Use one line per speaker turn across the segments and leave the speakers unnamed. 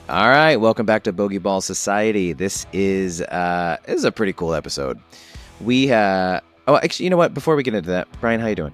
All right, welcome back to Bogey Ball Society. This is a pretty cool episode. We actually, you know what? Before we get into that, Brian, how you doing?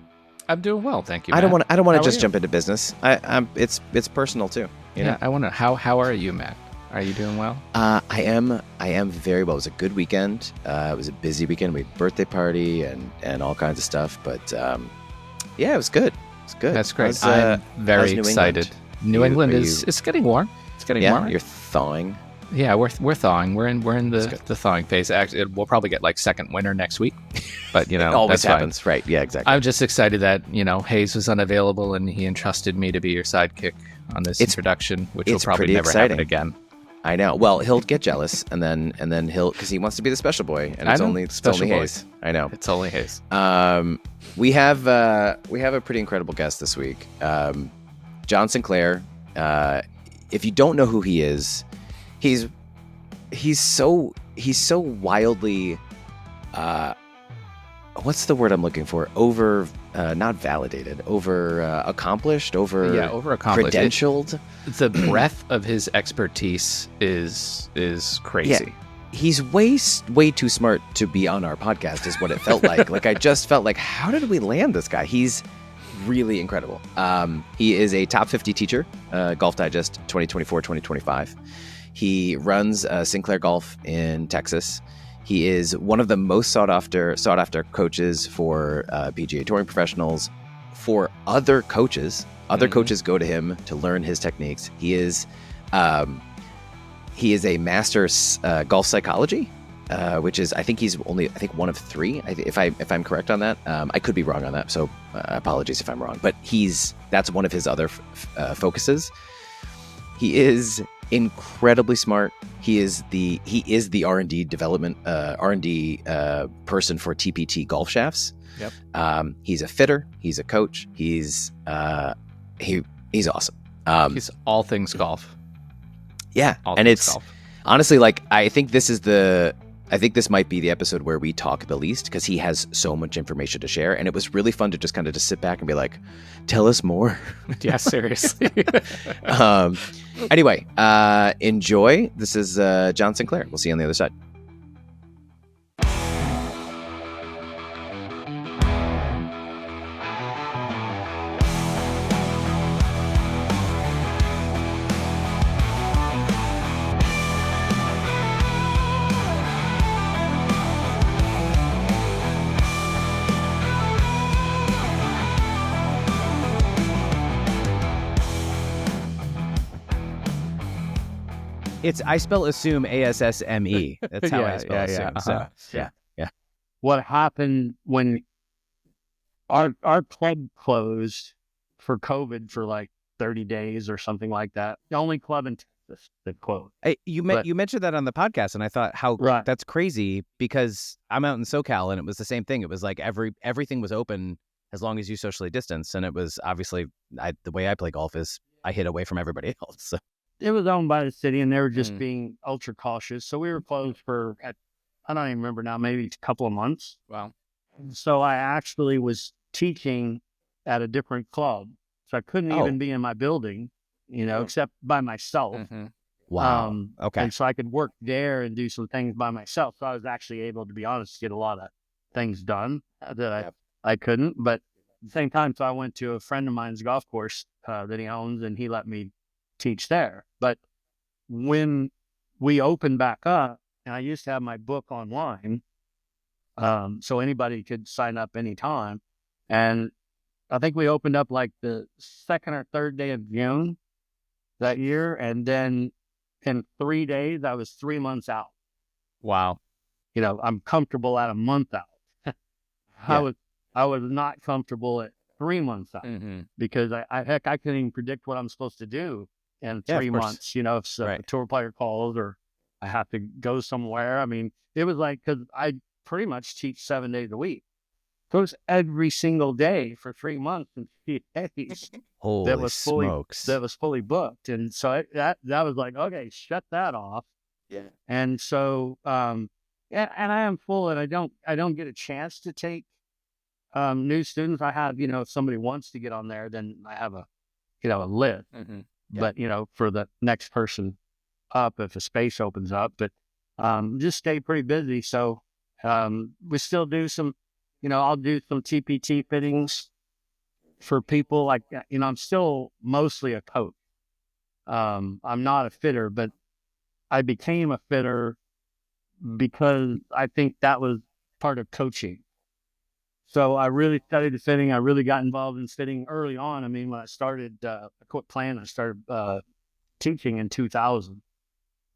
I'm doing well, thank you,
I
Matt.
don't want
How
to
are
just
you?
jump into business. It's personal too. You know?
I want to. How are you, Matt? Are you doing well?
I am very well. It was a good weekend. It was a busy weekend. We had a birthday party and all kinds of stuff. But yeah, it was good. It's good.
That's great. I'm very excited. New England is it's getting warm. It's getting warm.
You're thawing.
Yeah, we're thawing. We're in the thawing phase. Actually, we'll probably get like second winter next week. But
it always happens, fine. Right? Yeah, exactly.
I'm just excited that Hayes was unavailable and he entrusted me to be your sidekick on this introduction, which will probably never happen again.
I know. Well, he'll get jealous, and then he'll because he wants to be the special boy, and it's only Hayes. I know.
It's only Hayes.
We have a pretty incredible guest this week, John Sinclair. If you don't know who he is, he's so wildly. What's the word I'm looking for? Not validated, accomplished, credentialed.
The breadth of his expertise is crazy.
Yeah. He's way too smart to be on our podcast, is what it felt like. Like, I just felt like, how did we land this guy? He's really incredible. He is a top 50 teacher, Golf Digest 2024-2025. He runs Sinclair Golf in Texas. He is one of the most sought after coaches for PGA Touring professionals. For other coaches, coaches go to him to learn his techniques. He is a master's golf psychology, which is I think one of three. If I'm correct on that, I could be wrong on that. So apologies if I'm wrong. But that's one of his other focuses. He is incredibly smart. He is the R&D development R&D person for TPT golf shafts.
Yep.
He's a fitter. He's a coach. He's awesome.
He's all things golf.
Yeah,
and it's golf.
Honestly, like, I think this might be the episode where we talk the least because he has so much information to share, and it was really fun to just kind of sit back and be like, "Tell us more."
Yeah, seriously.
Anyway, enjoy. This is John Sinclair. We'll see you on the other side. I spell assume ASSME. That's how I spell assume.
Uh-huh.
So, yeah.
What happened when our club closed for COVID for like 30 days or something like that? The only club in Texas that closed.
You mentioned that on the podcast, and I thought that's crazy because I'm out in SoCal, and it was the same thing. It was like everything was open as long as you socially distance, and it was obviously the way I play golf is I hit away from everybody else. So.
It was owned by the city, and they were just being ultra cautious. So we were closed for, I don't even remember now, maybe a couple of months.
Wow.
So I actually was teaching at a different club. So I couldn't even be in my building, except by myself.
Mm-hmm.
Wow. Okay.
And so I could work there and do some things by myself. So I was actually able, to be honest, get a lot of things done that I couldn't. But at the same time, so I went to a friend of mine's golf course that he owns, and he let me teach there. But when we opened back up, and I used to have my book online, so anybody could sign up anytime. And I think we opened up like the second or third day of June that year. And then in 3 days, I was 3 months out.
Wow.
I'm comfortable at a month out. I was not comfortable at 3 months out because I couldn't even predict what I'm supposed to do in 3 months, if a tour player calls or I have to go somewhere. I mean, it was like, because I pretty much teach 7 days a week. So it was every single day for 3 months and 3 days.
Holy smokes.
That was fully booked. And so that was like, okay, shut that off.
Yeah.
And so, and I am full, and I don't get a chance to take new students. I have, if somebody wants to get on there, then I have a list.
Mm-hmm.
But, for the next person up if a space opens up, but just stay pretty busy. So we still do some, I'll do some TPT fittings for people. Like, I'm still mostly a coach. I'm not a fitter, but I became a fitter because I think that was part of coaching. So I really studied the fitting. I really got involved in fitting early on. I mean, when I started, I quit playing. I started teaching in 2000.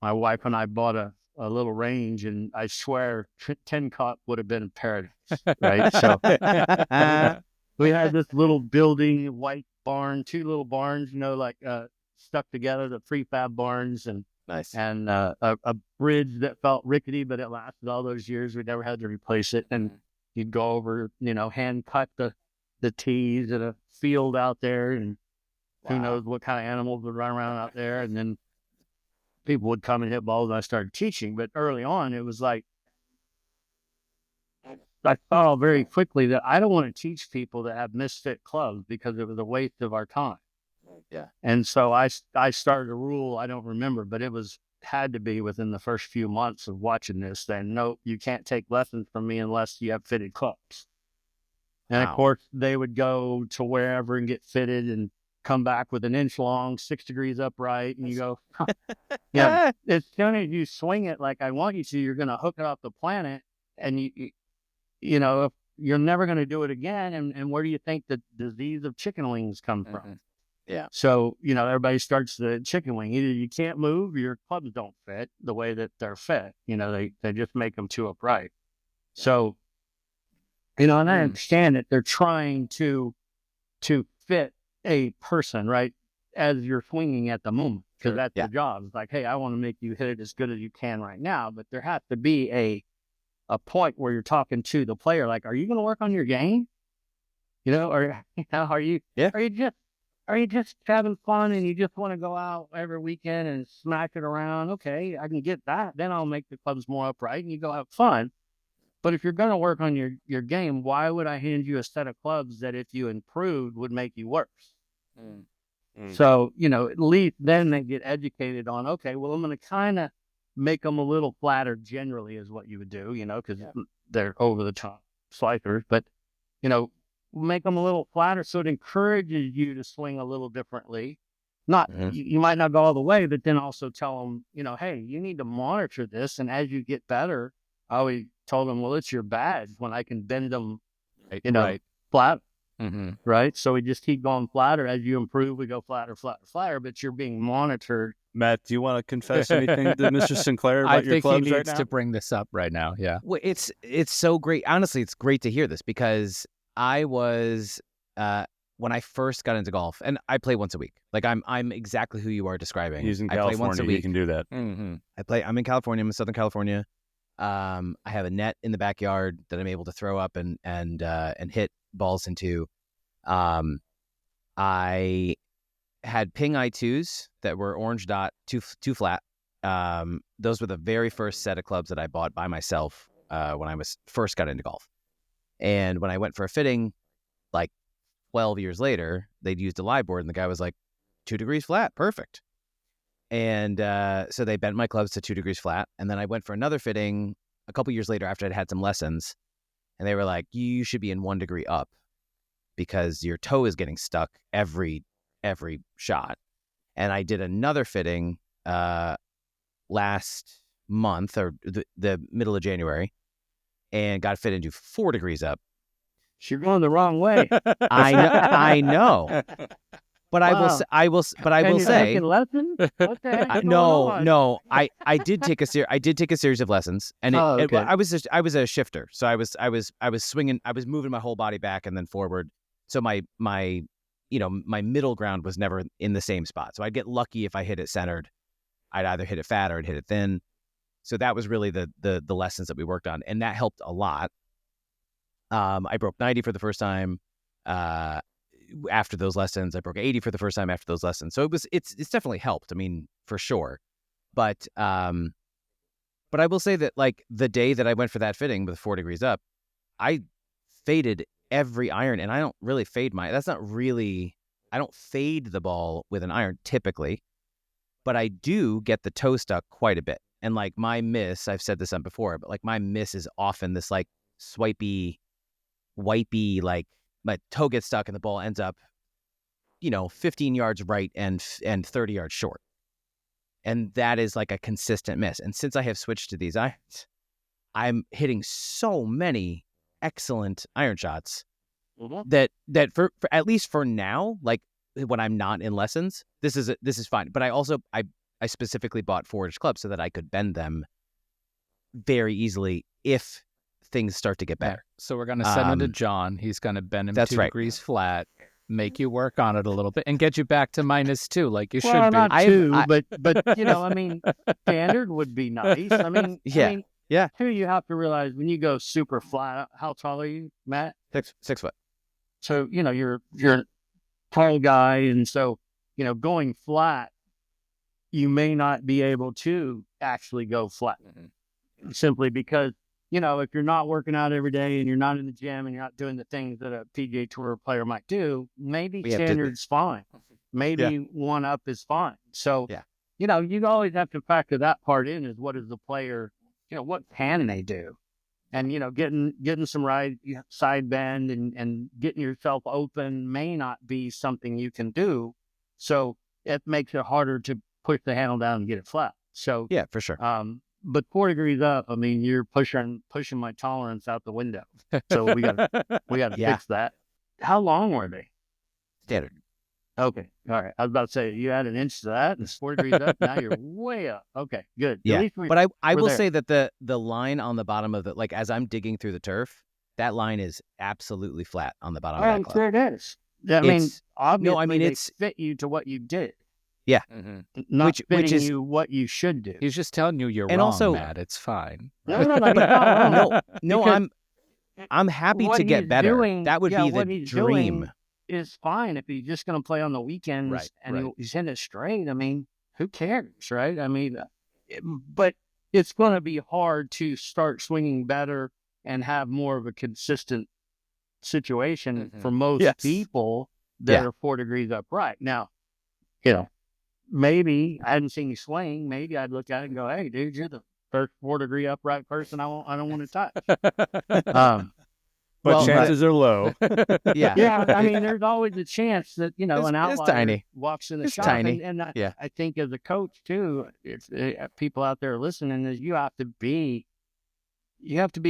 My wife and I bought a little range, and I swear 10 cut would have been a paradise, right? So we had this little building, white barn, 2 little barns, stuck together, the prefab barns, and
nice.
And a bridge that felt rickety, but it lasted all those years. We never had to replace it. And you'd go over, hand cut the tees in a field out there, and who knows what kind of animals would run around out there. And then people would come and hit balls, and I started teaching. But early on, it was like, I saw very quickly that I don't want to teach people that have misfit clubs because it was a waste of our time.
Yeah.
And so I started a rule, I don't remember, but it had to be within the first few months of watching this, then no, you can't take lessons from me unless you have fitted clubs. And of course they would go to wherever and get fitted and come back with an inch long, 6 degrees upright. And you go, yeah, as soon as you swing it like I want you to, you're going to hook it off the planet. And if you're never going to do it again. And where do you think the disease of chicken wings come from?
Yeah.
So, everybody starts the chicken wing. Either you can't move, or your clubs don't fit the way that they're fit. They just make them too upright. So, and I understand that they're trying to fit a person, right, as you're swinging at the moment, because that's the job. It's like, hey, I want to make you hit it as good as you can right now, but there has to be a point where you're talking to the player, like, are you going to work on your game? Or are you just having fun and you just want to go out every weekend and smack it around? Okay, I can get that. Then I'll make the clubs more upright and you go have fun. But if you're going to work on your game, why would I hand you a set of clubs that if you improved would make you worse? So, at least then they get educated on, okay, well, I'm going to kind of make them a little flatter generally is what you would do, because they're over the top slicers. But, make them a little flatter so it encourages you to swing a little differently. Not you might not go all the way, but then also tell them, hey, you need to monitor this. And as you get better, I always told them, well, it's your badge when I can bend them, flat. Right. So we just keep going flatter. As you improve, we go flatter, flatter, flatter, but you're being monitored.
Matt, do you want to confess anything to Mr. Sinclair about your clubs right now?
I think he needs to bring this up right now. Yeah.
Well, it's so great. Honestly, it's great to hear this because I was when I first got into golf, and I play once a week. Like I'm exactly who you are describing.
He's in California. I play once a week. He can do that.
I'm in California. I'm in Southern California. I have a net in the backyard that I'm able to throw up and hit balls into. I had Ping I2s that were orange dot, too flat. Those were the very first set of clubs that I bought by myself when I first got into golf. And when I went for a fitting, like 12 years later, they'd used a live board, and the guy was like, 2 degrees flat, perfect. And so they bent my clubs to 2 degrees flat. And then I went for another fitting a couple years later after I'd had some lessons, and they were like, you should be in 1 degree up because your toe is getting stuck every shot. And I did another fitting last month or the middle of January, and got fit into 4 degrees up.
You're going the wrong way.
I know. But wow. I will say.
Lessons? What the heck?
No. I did take a series of lessons, and I was a shifter, so I was swinging. I was moving my whole body back and then forward. So my middle ground was never in the same spot. So I'd get lucky if I hit it centered. I'd either hit it fat or I'd hit it thin. So that was really the lessons that we worked on, and that helped a lot. I broke 90 for the first time after those lessons. I broke 80 for the first time after those lessons. So it's definitely helped. I mean, for sure. But I will say that, like, the day that I went for that fitting with 4 degrees up, I faded every iron, and I don't really fade I don't fade the ball with an iron typically. but I do get the toe stuck quite a bit. And like my miss, I've said this on before, but like my miss is often this like swipey, wipey, like my toe gets stuck and the ball ends up, 15 yards right and 30 yards short. And that is like a consistent miss. And since I have switched to these irons, I'm hitting so many excellent iron shots that for at least for now, like when I'm not in lessons, this is fine. But I specifically bought 4-inch clubs so that I could bend them very easily if things start to get better.
So we're going to send him to John. He's going to bend him 2 degrees flat, make you work on it a little bit, and get you back to -2 like you should be.
Not two, but I mean, standard would be nice. I mean,
yeah.
Here you have to realize when you go super flat, how tall are you, Matt?
6 foot.
So you're a tall guy, and so going flat, you may not be able to actually go flat, simply because if you're not working out every day and you're not in the gym and you're not doing the things that a PGA Tour player might do, maybe standard's fine. Maybe 1 up is fine. So, you always have to factor that part in, is what is the player, what can they do? And, getting some side bend and getting yourself open may not be something you can do. So it makes it harder to push the handle down and get it flat. So,
yeah, for sure.
But 4 degrees up, I mean, you're pushing my tolerance out the window. So we got to fix that. How long were they?
Standard.
Okay. All right. I was about to say, you add an inch to that, and it's 4 degrees up. Now you're way up. Okay, good.
Yeah. But I will say that the line on the bottom of like as I'm digging through the turf, that line is absolutely flat on the bottom of that club.
I'm sure it is. Obviously, it's fit you to what you did.
Yeah.
Not fitting you what you should do.
He's just telling you you're
and
wrong,
also,
Matt. It's fine.
No,
I'm happy to get better. That would be the dream.
Is fine if he's just going to play on the weekends he's hitting it straight. I mean, who cares, right? I mean, but it's going to be hard to start swinging better and have more of a consistent situation for most people that are 4 degrees upright. Now, maybe I hadn't seen you swing. Maybe I'd look at it and go, "Hey, dude, you're the first 4 degree upright person I don't want to touch."
But chances are low.
Yeah. I mean, there's always a chance that an outlier walks in the shop. And I think as a coach too, it's people out there listening, is you have to be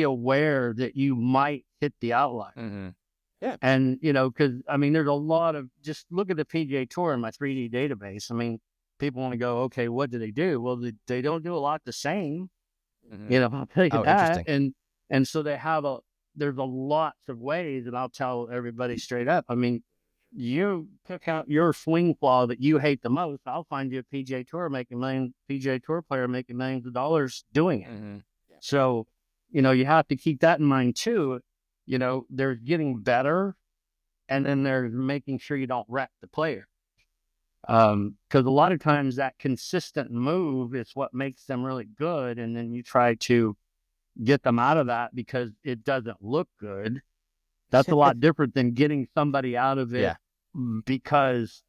aware that you might hit the outlier.
Yeah.
And because I mean, there's a lot of, just look at the PGA Tour in my 3D database. I mean, people want to go, okay, what do they do? Well, they don't do a lot the same. I'll tell you that. And so there's a lots of ways, and I'll tell everybody straight up. I mean, you pick out your swing flaw that you hate the most. I'll find you a PGA Tour player making millions of dollars doing it. So, you have to keep that in mind too. They're getting better, and then they're making sure you don't wreck the player. Because a lot of times that consistent move is what makes them really good, and then you try to get them out of that because it doesn't look good. That's a lot different than getting somebody out of it because,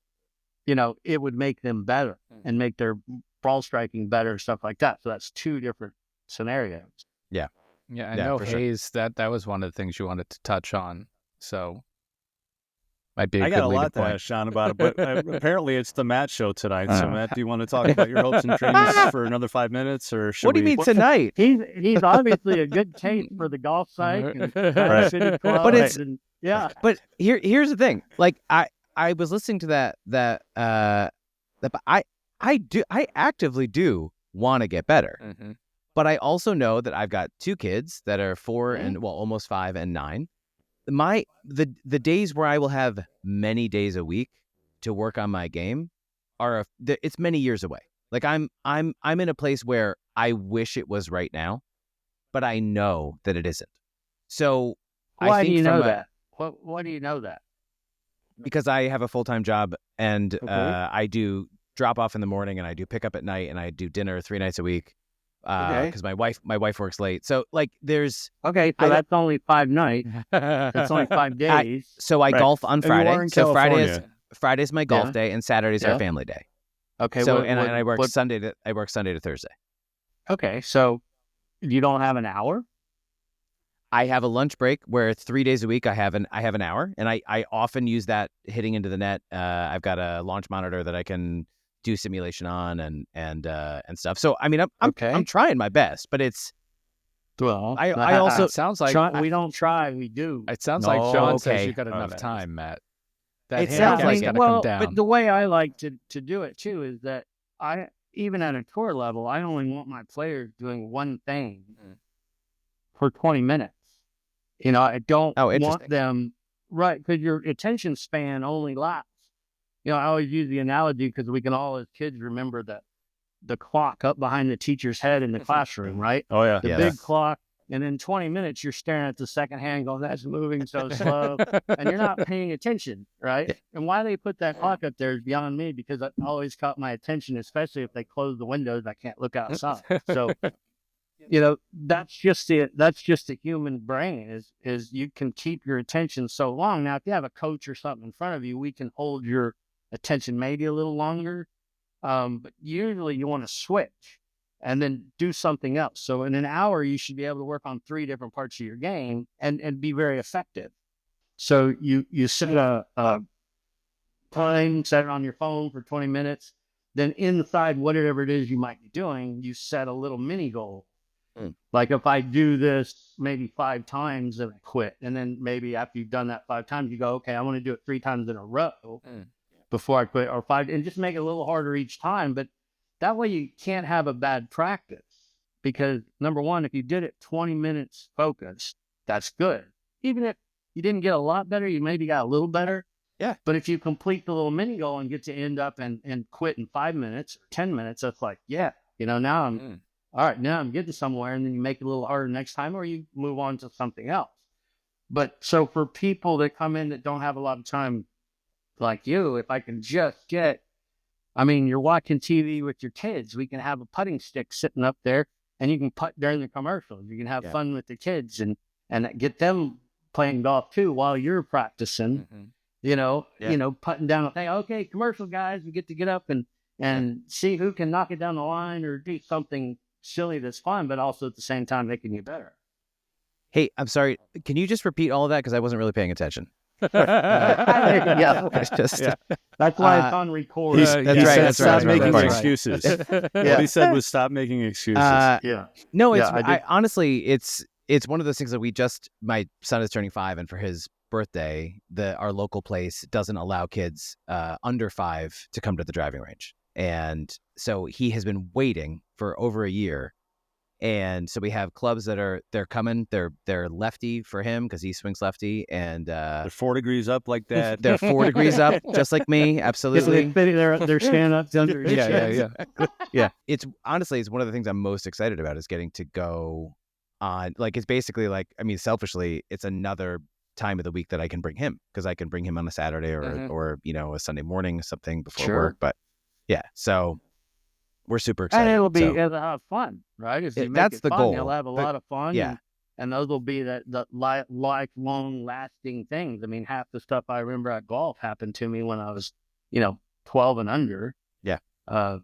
it would make them better and make their ball striking better, stuff like that. So that's 2 different scenarios.
Yeah. Yeah. I know, Hayes, that was one of the things you wanted to touch on. So might be
I got a lot to ask Sean about it, but apparently it's the Matt show tonight. So Matt, do you want to talk about your hopes and dreams for another 5 minutes, or should
What do you mean tonight?
He's obviously a good case for the golf site and City Club.
But here's the thing. Like I was listening to that I actively do want to get better. But I also know that I've got 2 kids that are 4 and almost 5 and 9. The days where I will have many days a week to work on my game it's many years away. Like I'm in a place where I wish it was right now, but I know that it isn't. So
why do you know that? Why do you know that?
Because I have a full-time job, and I do drop off in the morning, and I do pick up at night, and I do dinner 3 nights a week. Because my wife works late, so like there's
that's only 5 nights. That's only 5 days.
I golf on Friday. So Friday's my golf
Yeah.
day, and Saturday's our family day.
Okay.
So I work Sunday to Thursday.
Okay. So you don't have an hour?
I have a lunch break where 3 days a week I have an hour, and I often use that hitting into the net. I've got a launch monitor that I can do simulation on and stuff. So I mean, I'm trying my best, but it's I also
it sounds like we don't try, we do.
It sounds like Sean says you've got enough time, Matt. That handicap's got to come down.
But the way I like to do it too is that even at a tour level, I only want my players doing one thing for 20 minutes. You know, I don't want them, right, because your attention span only lasts. You know, I always use the analogy because we can all as kids remember the clock up behind the teacher's head in the classroom, right?
Oh, yeah.
The big clock. And in 20 minutes, you're staring at the second hand going, that's moving so slow. And you're not paying attention, right? Yeah. And why they put that clock up there is beyond me, because it always caught my attention, especially if they close the windows, I can't look outside. So, you know, that's just the human brain is you can keep your attention so long. Now, if you have a coach or something in front of you, we can hold your attention maybe a little longer. But usually you want to switch and then do something else. So in an hour, you should be able to work on 3 different parts of your game and be very effective. So you set a time, set it on your phone for 20 minutes. Then inside whatever it is you might be doing, you set a little mini goal. Like if I do this maybe 5 times, then I quit. And then maybe after you've done that 5 times, you go, okay, I want to do it 3 times in a row before I quit, or 5, and just make it a little harder each time. But that way you can't have a bad practice, because number one, if you did it 20 minutes focused, that's good. Even if you didn't get a lot better, you maybe got a little better.
Yeah.
But if you complete the little mini goal and get to end up and quit in 5 minutes or 10 minutes, that's like, yeah, you know, now I'm all right, now I'm getting somewhere. And then you make it a little harder next time, or you move on to something else. But so for people that come in that don't have a lot of time like you, if I can just get, I mean, you're watching TV with your kids, we can have a putting stick sitting up there and you can putt during the commercials. You can have fun with the kids and get them playing golf too while you're practicing, you know, putting down a thing. Okay, commercial guys, we get to get up and see who can knock it down the line or do something silly that's fun, but also at the same time making you better.
Hey, I'm sorry. Can you just repeat all of that? Because I wasn't really paying attention.
That's why it's on record.
Stop making excuses. What he said was stop making excuses.
No, honestly, it's one of those things that my son is turning 5, and for his birthday, our local place doesn't allow kids under 5 to come to the driving range. And so he has been waiting for over a year. And so we have clubs they're coming. They're lefty for him because he swings lefty, and
they're 4 degrees up like that.
They're 4 degrees up, just like me. Absolutely.
They're stand up under.
Yeah. It's honestly, it's one of the things I'm most excited about is getting to go on. Like, it's basically like, I mean, selfishly, it's another time of the week that I can bring him, because I can bring him on a Saturday or you know, a Sunday morning, something before work. But yeah, so we're super excited.
And it'll have fun, right?
That's the goal.
He'll have a lot of fun. Yeah. And those will be the lifelong lasting things. I mean, half the stuff I remember at golf happened to me when I was, 12 and under.
Yeah.
I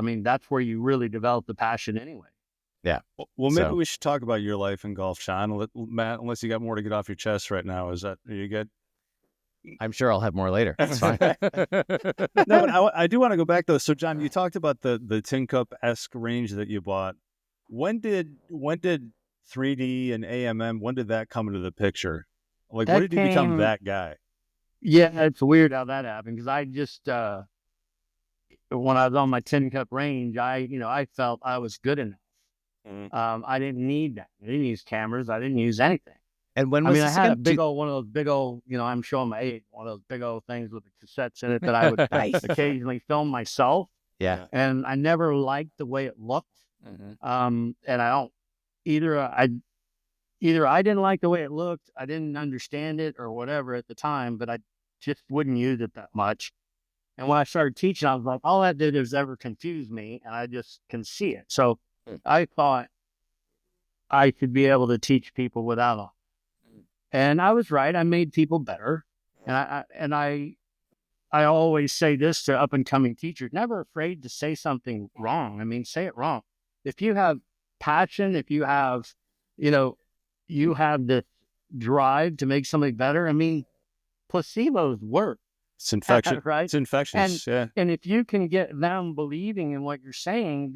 mean, that's where you really develop the passion anyway.
Yeah.
Well, maybe we should talk about your life in golf, Sean. Matt, unless you got more to get off your chest right now, are you good?
I'm sure I'll have more later. It's fine.
No, but I do want to go back though. So, John, you talked about the Tin Cup-esque range that you bought. When did 3D and AMM? When did that come into the picture? Like, when did you become that guy?
Yeah, it's weird how that happened, because I just when I was on my Tin Cup range, I felt I was good enough. I didn't need that. I didn't use cameras. I didn't use anything.
And when was
I had a big old, one of those big old, I'm showing my age, one of those big old things with the cassettes in it that I would occasionally film myself.
Yeah.
And I never liked the way it looked. And I don't either I didn't like the way it looked, I didn't understand it or whatever at the time, but I just wouldn't use it that much. And when I started teaching, I was like, all that did is ever confuse me, and I just can see it. So I thought I should be able to teach people without them. And I was right. I made people better. And I I always say this to up and coming teachers: never afraid to say something wrong. I mean, say it wrong. If you have passion, if you have, you have the drive to make something better. I mean, placebos work.
It's infection,
right?
It's infectious.
And if you can get them believing in what you're saying,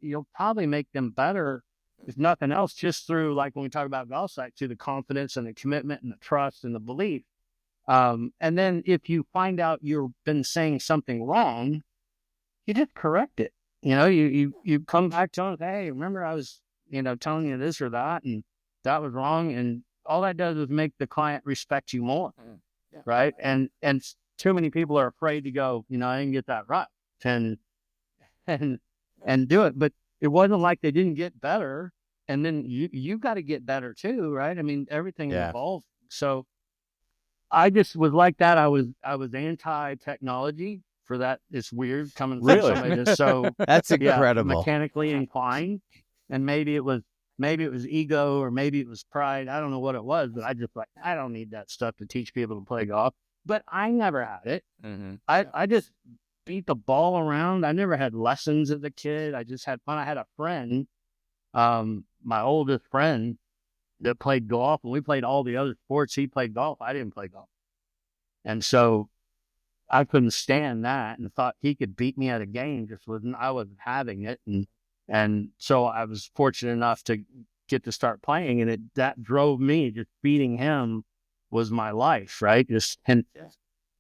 you'll probably make them better, if nothing else, just through, like when we talk about golf sites, through the confidence and the commitment and the trust and the belief. And then if you find out you've been saying something wrong, you just correct it. You come back to them, hey, remember I was, telling you this or that, and that was wrong. And all that does is make the client respect you more. Yeah. Right. And too many people are afraid to go, I didn't get that right, and do it. But it wasn't like they didn't get better. And then you got to get better too. Right. I mean, everything evolves. So I just was like that. I was anti-technology for that. It's weird coming from somebody that's so
that's incredible,
mechanically inclined. And maybe it was ego, or maybe it was pride. I don't know what it was, but I don't need that stuff to teach people to play golf. But I never had it. Mm-hmm. I just beat the ball around. I never had lessons as a kid. I just had fun. I had a friend, my oldest friend, that played golf, and we played all the other sports. He played golf. I didn't play golf. And so I couldn't stand that, and thought he could beat me at a game. I wasn't having it. And so I was fortunate enough to get to start playing, and that drove me. Just beating him was my life, right? And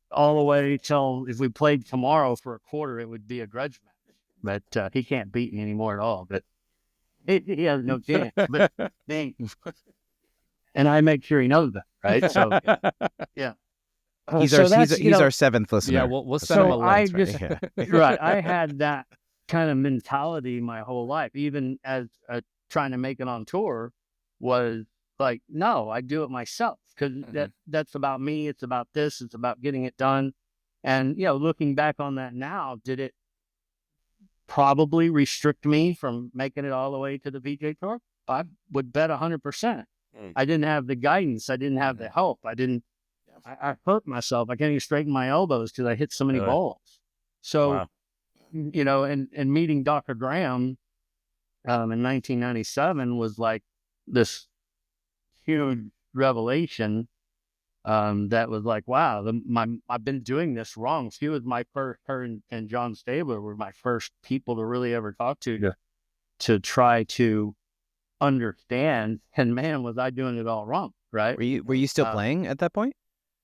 all the way till, if we played tomorrow for a quarter, it would be a grudge match. But he can't beat me anymore at all. But he has no chance. But and I make sure he knows that, right? So yeah.
He's our seventh listener.
Yeah, we'll send him a link.
Right. I had that kind of mentality my whole life, even as trying to make it on tour, was like, no, I do it myself, because that's about me. It's about this. It's about getting it done. And, looking back on that now, did it probably restrict me from making it all the way to the PGA Tour? I would bet 100%. I didn't have the guidance. I didn't have the help. I hurt myself. I can't even straighten my elbows because I hit so many balls. So, and meeting Dr. Graham in 1997 was like this huge revelation, that was like, wow, I've been doing this wrong. She was my first, her and John Stabler were my first people to really ever talk to try to understand. And man, was I doing it all wrong, right?
Were you still playing at that point?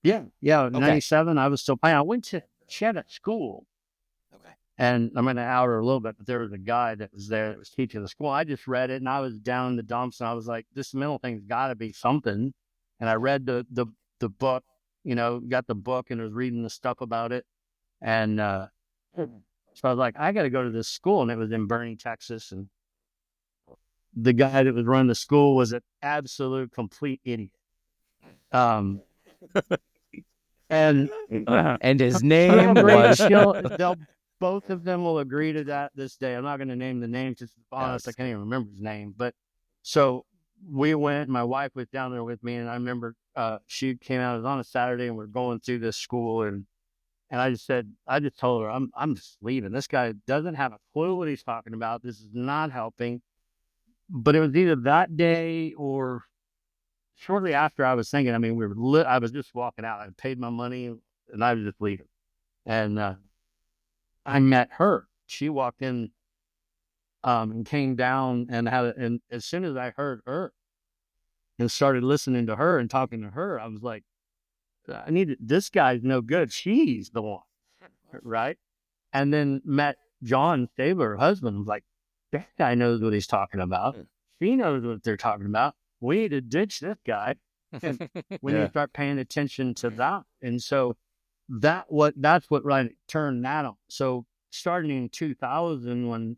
Yeah. In 97, I was still playing. I went to Chet at school. Okay. And I'm going to out her a little bit, but there was a guy that was there that was teaching the school. I just read it, and I was down in the dumps, and I was like, this mental thing's got to be something. And I read the book, got the book, and was reading the stuff about it. And so I was like, I got to go to this school. And it was in Bernie, Texas. And the guy that was running the school was an absolute complete idiot. And
his name was...
both of them will agree to that this day. I'm not going to name the name, just to be honest, I can't even remember his name. But so we went, my wife was down there with me, and I remember she came out, it was on a Saturday, and we're going through this school, and I just told her, I'm just leaving. This guy doesn't have a clue what he's talking about. This is not helping. But it was either that day or shortly after. I was thinking, I mean, I was just walking out. I paid my money, and I was just leaving. And I met her. She walked in and came down, and as soon as I heard her and started listening to her and talking to her, I was like, this guy's no good. She's the one, right? And then met John Stabler, her husband. Was like, that guy knows what he's talking about. She knows what they're talking about. We need to ditch this guy, and we need to start paying attention to that. And so that's what turned that on. So starting in 2000, when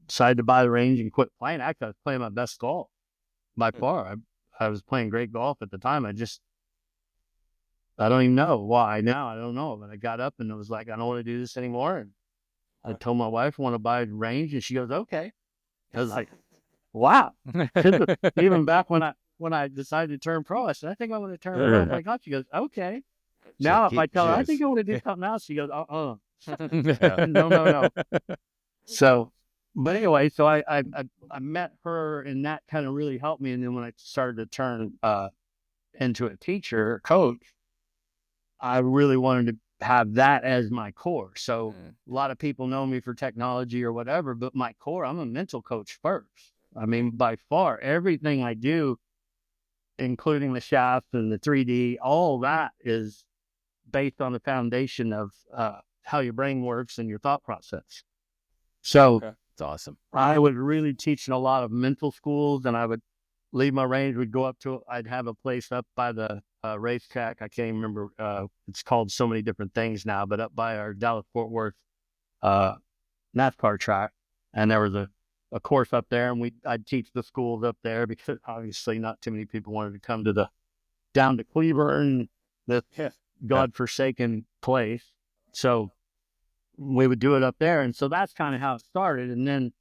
decided to buy the range and quit playing, actually I was playing my best golf by far. I was playing great golf at the time. I don't even know why now. I don't know. But I got up and I was like, I don't want to do this anymore. And I told my wife I want to buy a range, and she goes, okay. I was like, wow. Even back when I decided to turn pro, I said, I think I want to turn pro. She goes, okay. Now, if I tell her, I think I want to do something else, she goes, no. So, but anyway, so I met her, and that kind of really helped me. And then when I started to turn into a teacher, or coach, I really wanted to have that as my core. So a lot of people know me for technology or whatever, but my core, I'm a mental coach first. I mean, by far, everything I do, including the shafts and the 3D, all that is based on the foundation of how your brain works and your thought process. So
it's awesome.
I was really teaching a lot of mental schools, and I would leave my range. We'd go up to, I'd have a place up by the racetrack. I can't even remember. It's called so many different things now, but up by our Dallas-Fort Worth NASCAR track. And there was a course up there, and I'd teach the schools up there because obviously not too many people wanted to come down to Cleburne, this godforsaken place. So we would do it up there. And so that's kind of how it started. And then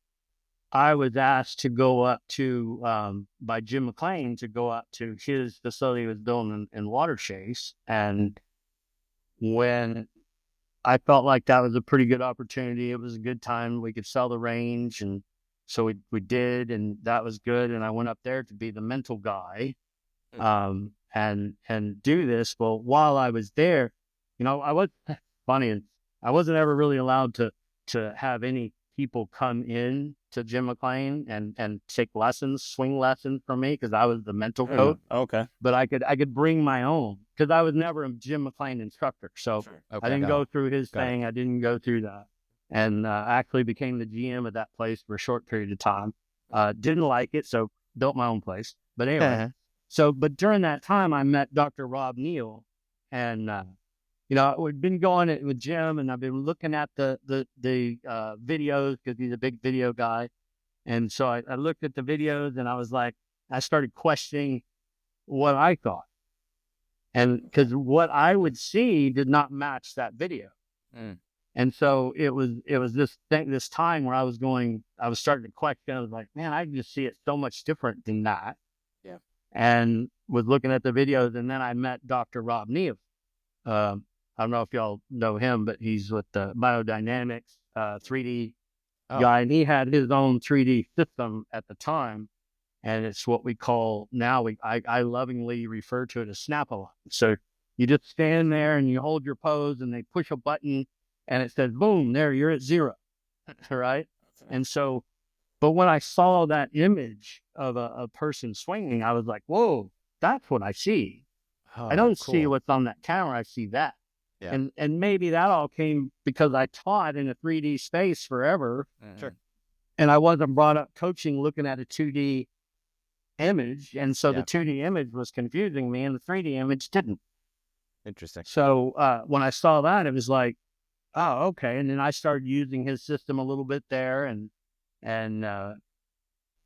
I was asked to go up to, by Jim McLean, to go up to his facility he was building in Waterchase. And when I felt like that was a pretty good opportunity, it was a good time. We could sell the range. And so we did, and that was good. And I went up there to be the mental guy, and do this. Well, while I was there, I was funny, and I wasn't ever really allowed to have any people come in to Jim McLean and take lessons, swing lessons from me, because I was the mental coach.
Okay.
But I could bring my own, because I was never a Jim McLean instructor. So I didn't go through his thing. I didn't go through that. And actually became the GM of that place for a short period of time. Didn't like it, so built my own place. But anyway, but during that time, I met Dr. Rob Neal, and we've been going with Jim, and I've been looking at the videos, because he's a big video guy. And so I looked at the videos, and I started questioning what I thought, and because what I would see did not match that video. And so it was this time where I was starting to question. I was like, man, I just see it so much different than that. Yeah. And was looking at the videos, and then I met Dr. Rob Neal. I don't know if y'all know him, but he's with the Biodynamics 3D guy, and he had his own 3D system at the time, and it's what we call now. I lovingly refer to it as Snap-a-line. So you just stand there and you hold your pose, and they push a button, and it says, boom, there, you're at 0, right? And so, but when I saw that image of a person swinging, I was like, whoa, that's what I see. I don't see what's on that camera. I see that. Yeah. And maybe that all came because I taught in a 3D space forever. Sure. And I wasn't brought up coaching looking at a 2D image. And so the 2D image was confusing me, and the 3D image didn't.
Interesting.
So when I saw that, it was like, oh, okay. And then I started using his system a little bit there, and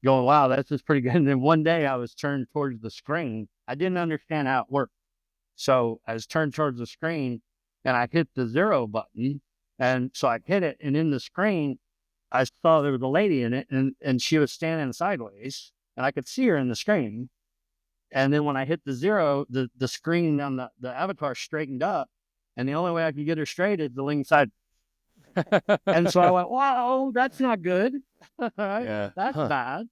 going, wow, that's just pretty good. And then one day I was turned towards the screen. I didn't understand how it worked. So I was turned towards the screen, and I hit the 0 button. And so I hit it, and in the screen, I saw there was a lady in it, and she was standing sideways, and I could see her in the screen. And then when I hit the 0, the screen on the avatar straightened up, and the only way I could get her straight is the lean side. And so I went, wow, that's not good. Right? Yeah. That's bad.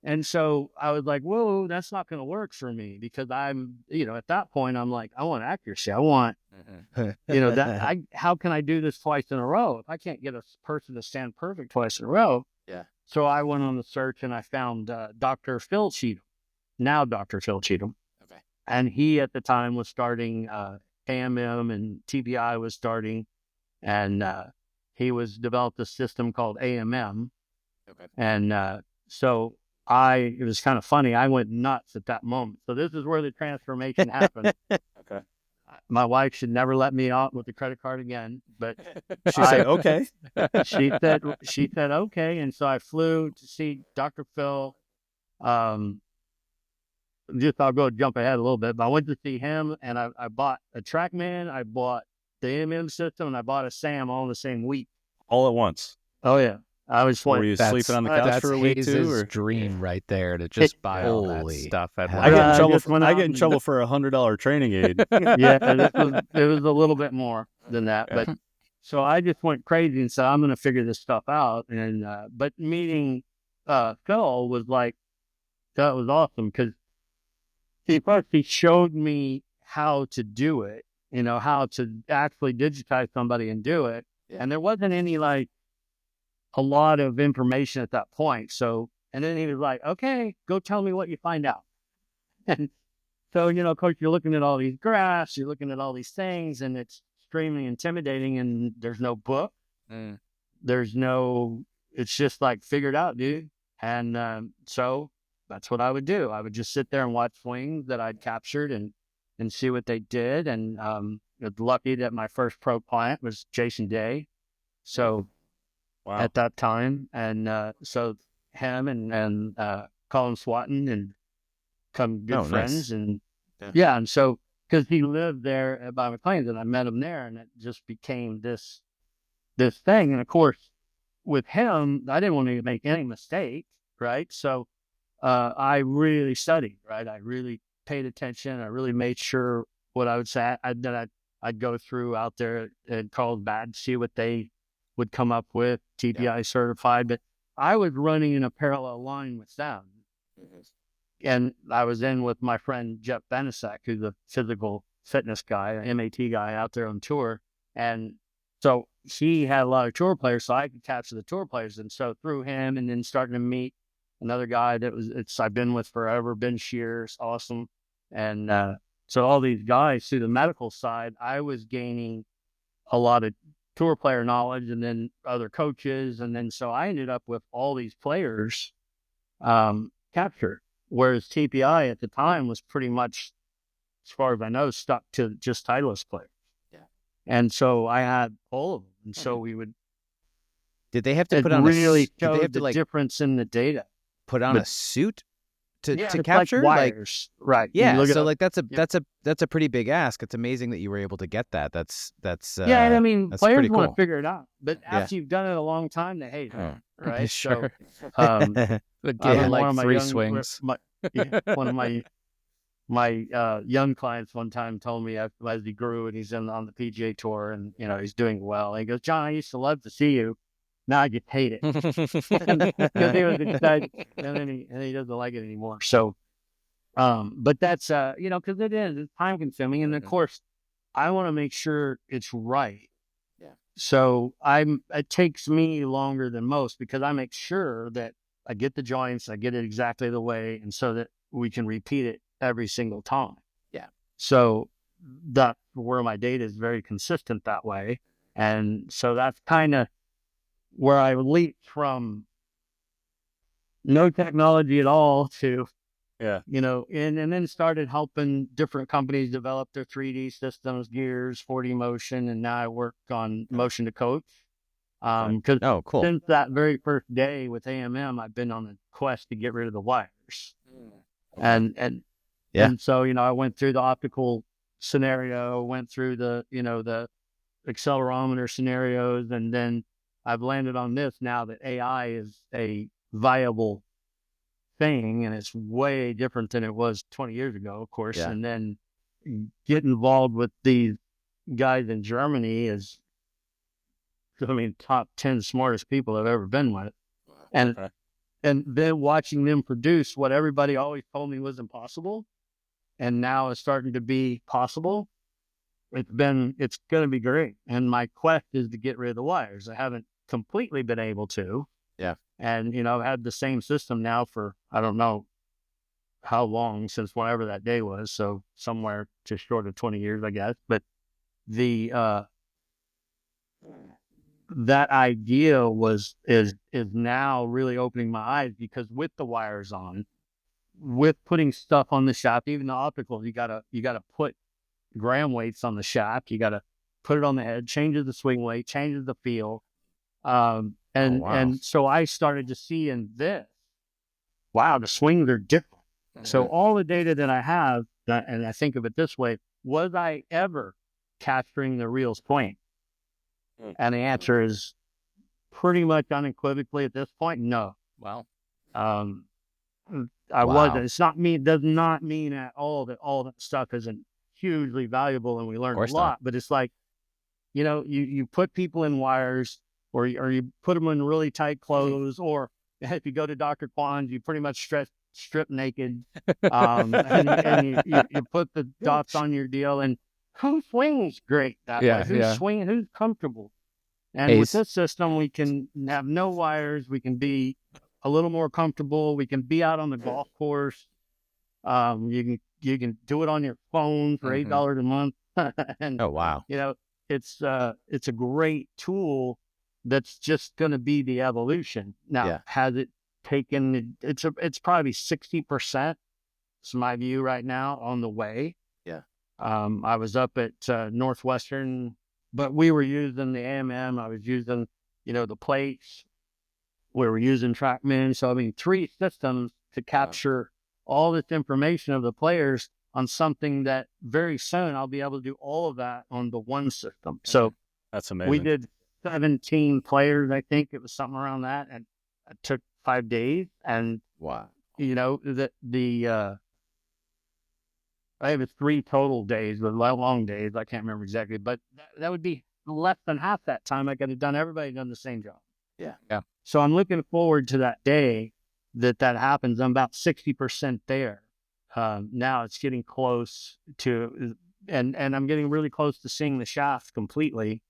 And so I was like, whoa, that's not going to work for me, because I'm, at that point, I'm like, I want accuracy. I want, how can I do this twice in a row? If I can't get a person to stand perfect twice in a row. Yeah. So I went on the search, and I found Dr. Phil Cheatham, now Dr. Phil Cheatham. Okay. And he at the time was starting AMM, and TBI was starting, and he developed a system called AMM. Okay. And so it was kind of funny. I went nuts at that moment. So this is where the transformation happened. Okay. My wife should never let me out with the credit card again, but
she said, okay.
She said, okay. And so I flew to see Dr. Phil. I'll go jump ahead a little bit, but I went to see him, and I bought a TrackMan, I bought the AMM system, and I bought a SAM all in the same week.
All at once.
Oh yeah. I was
Were you sleeping on the couch for a week too?
That's dream right there to just buy all that stuff.
I get in trouble. I get in trouble for $100 training aid.
Yeah, it was a little bit more than that, but so I just went crazy and said I'm going to figure this stuff out. And but meeting Phil was like, that was awesome because he showed me how to do it. How to actually digitize somebody and do it. Yeah. And there wasn't any a lot of information at that point. So, and then he was like, okay, go tell me what you find out. And so, of course, you're looking at all these graphs, you're looking at all these things, and it's extremely intimidating. And there's no book. It's just figured out, dude. And so that's what I would do. I would just sit there and watch swings that I'd captured and see what they did. And I was lucky that my first pro client was Jason Day. So at that time, and so him and Colin Swatton and become good friends. Nice. And and so because he lived there by McLean's and I met him there, and it just became this thing. And of course, with him, I didn't want to make any mistake, right? So I really studied, right? I really paid attention. I really made sure what I would say. I'd go through out there and call back, see what they would come up with, TPI certified. But I was running in a parallel line with them. And I was in with my friend Jeff Benisek, who's a physical fitness guy, an MAT guy out there on tour. And so he had a lot of tour players, so I could capture the tour players. And so through him, and then starting to meet another guy I've been with forever, Ben Shears, awesome. And so all these guys through the medical side, I was gaining a lot of tour player knowledge, and then other coaches. And then so I ended up with all these players captured. Whereas TPI at the time was pretty much, as far as I know, stuck to just Titleist players. Yeah. And so I had all of them. And so we would.
Did they have to put on
really show the difference in the data?
Put on a suit to
it's
capture
wires, right?
Yeah. So that's a pretty big ask. It's amazing that you were able to get that. That's
I mean, players want to figure it out, but after you've done it a long time, they hate it, right?
Sure.
So,
like 3 swings.
One of my young clients one time told me as he grew and he's on the PGA Tour and he's doing well. He goes, "John, I used to love to see you. Now I just hate it." Because he was excited, and then he doesn't like it anymore. So, but that's because it's time consuming, and of course, I want to make sure it's right. Yeah. So it takes me longer than most because I make sure that I get the joints, I get it exactly the way, and so that we can repeat it every single time. Yeah. So that's where my data is very consistent that way, and so that's kind of where I leaped from no technology at all to, and then started helping different companies develop their 3D systems, gears, 4D motion, and now I work on motion to coach. Because
cool.
Since that very first day with AMM, I've been on a quest to get rid of the wires. And so, I went through the optical scenario, went through the accelerometer scenarios, and then I've landed on this now that AI is a viable thing, and it's way different than it was 20 years ago, of course. Yeah. And then get involved with these guys in Germany is, top 10 smartest people I've ever been with. And then watching them produce what everybody always told me was impossible, and now it's starting to be possible. It's going to be great. And my quest is to get rid of the wires. I haven't completely been able to.
Yeah.
And, I've had the same system now for, I don't know how long, since whenever that day was. So somewhere just short of 20 years, I guess. But that idea is now really opening my eyes, because with the wires on, with putting stuff on the shaft, even the optical, you gotta put gram weights on the shaft. You gotta put it on the head, changes the swing weight, changes the feel. And so I started to see in this, wow, the swings are different. Mm-hmm. So all the data that I have, and I think of it this way, was I ever capturing the real swing? And the answer is pretty much unequivocally at this point, no.
Wow.
I wasn't. It's not me. Does not mean at all that all that stuff isn't hugely valuable and we learned a lot. But it's like, you put people in wires, or you put them in really tight clothes, or if you go to Dr. Kwan's, you pretty much strip naked, and you put the dots on your deal. And who swings great that way? Who's swinging? Who's comfortable? And with this system, we can have no wires. We can be a little more comfortable. We can be out on the golf course. You can do it on your phone for $8 a month. And,
oh wow!
It's a great tool that's just going to be the evolution. Now, has it taken? It's probably 60%. It's my view right now on the way.
Yeah.
I was up at Northwestern, but we were using the AMM. I was using, the plates. We were using TrackMan. So, 3 systems to capture all this information of the players on something that very soon I'll be able to do all of that on the one system. So
that's amazing.
We did 17 players. I think it was something around that. And it took 5 days. And
wow,
I have 3 total days, but long days. I can't remember exactly, but that would be less than half that time. I could have done the same job.
Yeah.
So I'm looking forward to that day that happens. I'm about 60% there. Now it's getting close to, and I'm getting really close to seeing the shaft completely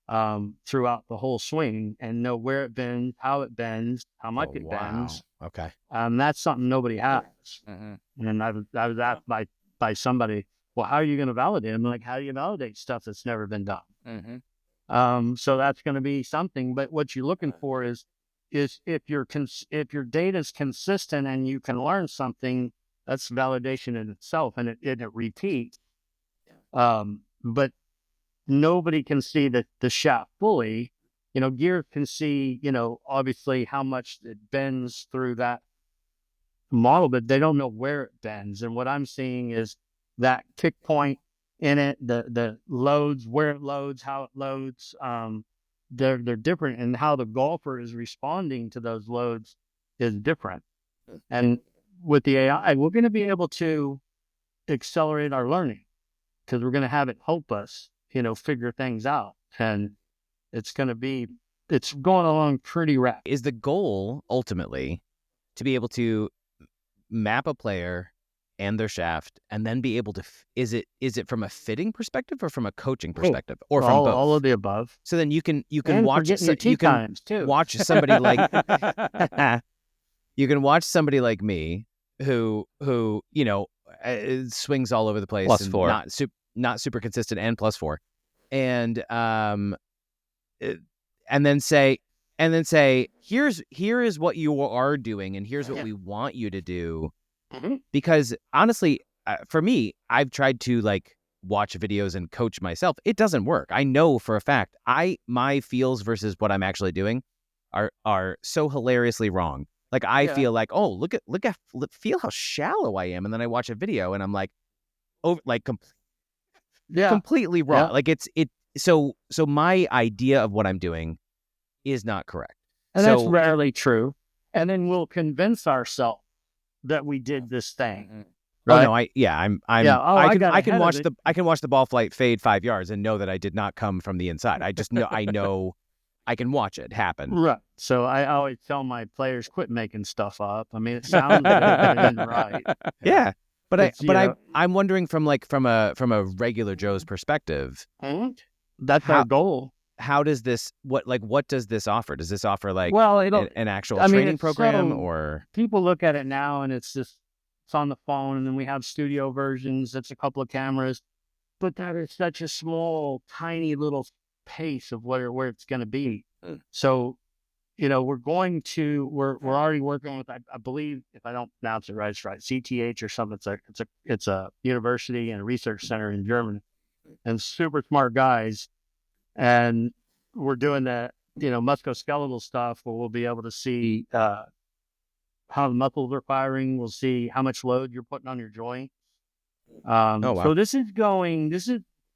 throughout the whole swing and know where it bends, how it bends, how much it bends.
Okay.
That's something nobody has. And I was asked by somebody, well, how are you going to validate? I'm like, how do you validate stuff that's never been done? So that's going to be something. But what you're looking for is if your data is consistent and you can learn something, that's validation in itself, and it repeats. But nobody can see the shaft fully. Gear can see, obviously how much it bends through that model, but they don't know where it bends. And what I'm seeing is that kick point in it, the loads, where it loads, how it loads. They're different, and how the golfer is responding to those loads is different. And with the AI, we're going to be able to accelerate our learning because we're going to have it help us, figure things out. And it's going along pretty rapid.
Is the goal ultimately to be able to map a player and their shaft, and then be able to is it from a fitting perspective or from a coaching perspective, or from both?
All of the above.
So then you can
and
watch
too.
Watch somebody like you can watch somebody like me who swings all over the place,
+4,
not super consistent, and +4, and then say here is what you are doing, and here's what we want you to do. Because honestly, for me, I've tried to watch videos and coach myself. It doesn't work. I know for a fact my feels versus what I'm actually doing are so hilariously wrong. I feel like, oh, look at feel how shallow I am, and then I watch a video and I'm like, completely wrong. So my idea of what I'm doing is not correct,
and that's rarely true. And then we'll convince ourselves that we did this thing.
Right? Oh no, I can watch the ball flight fade 5 yards and know that I did not come from the inside. I just know I can watch it happen.
Right. So I always tell my players, quit making stuff up. It sounds good, but it isn't right.
Yeah. But I'm wondering from a regular Joe's perspective.
That's our goal.
How does this what does this offer? Does this offer an actual training program, or
people look at it now and it's on the phone, and then we have studio versions. It's a couple of cameras, but that is such a small, tiny little pace of where it's going to be. So, we're already working with, I believe, if I don't pronounce it right, it's right, CTH or something. It's a university and a research center in Germany, and super smart guys. And we're doing that, musculoskeletal stuff where we'll be able to see how the muscles are firing. We'll see how much load you're putting on your joint. Wow. So this is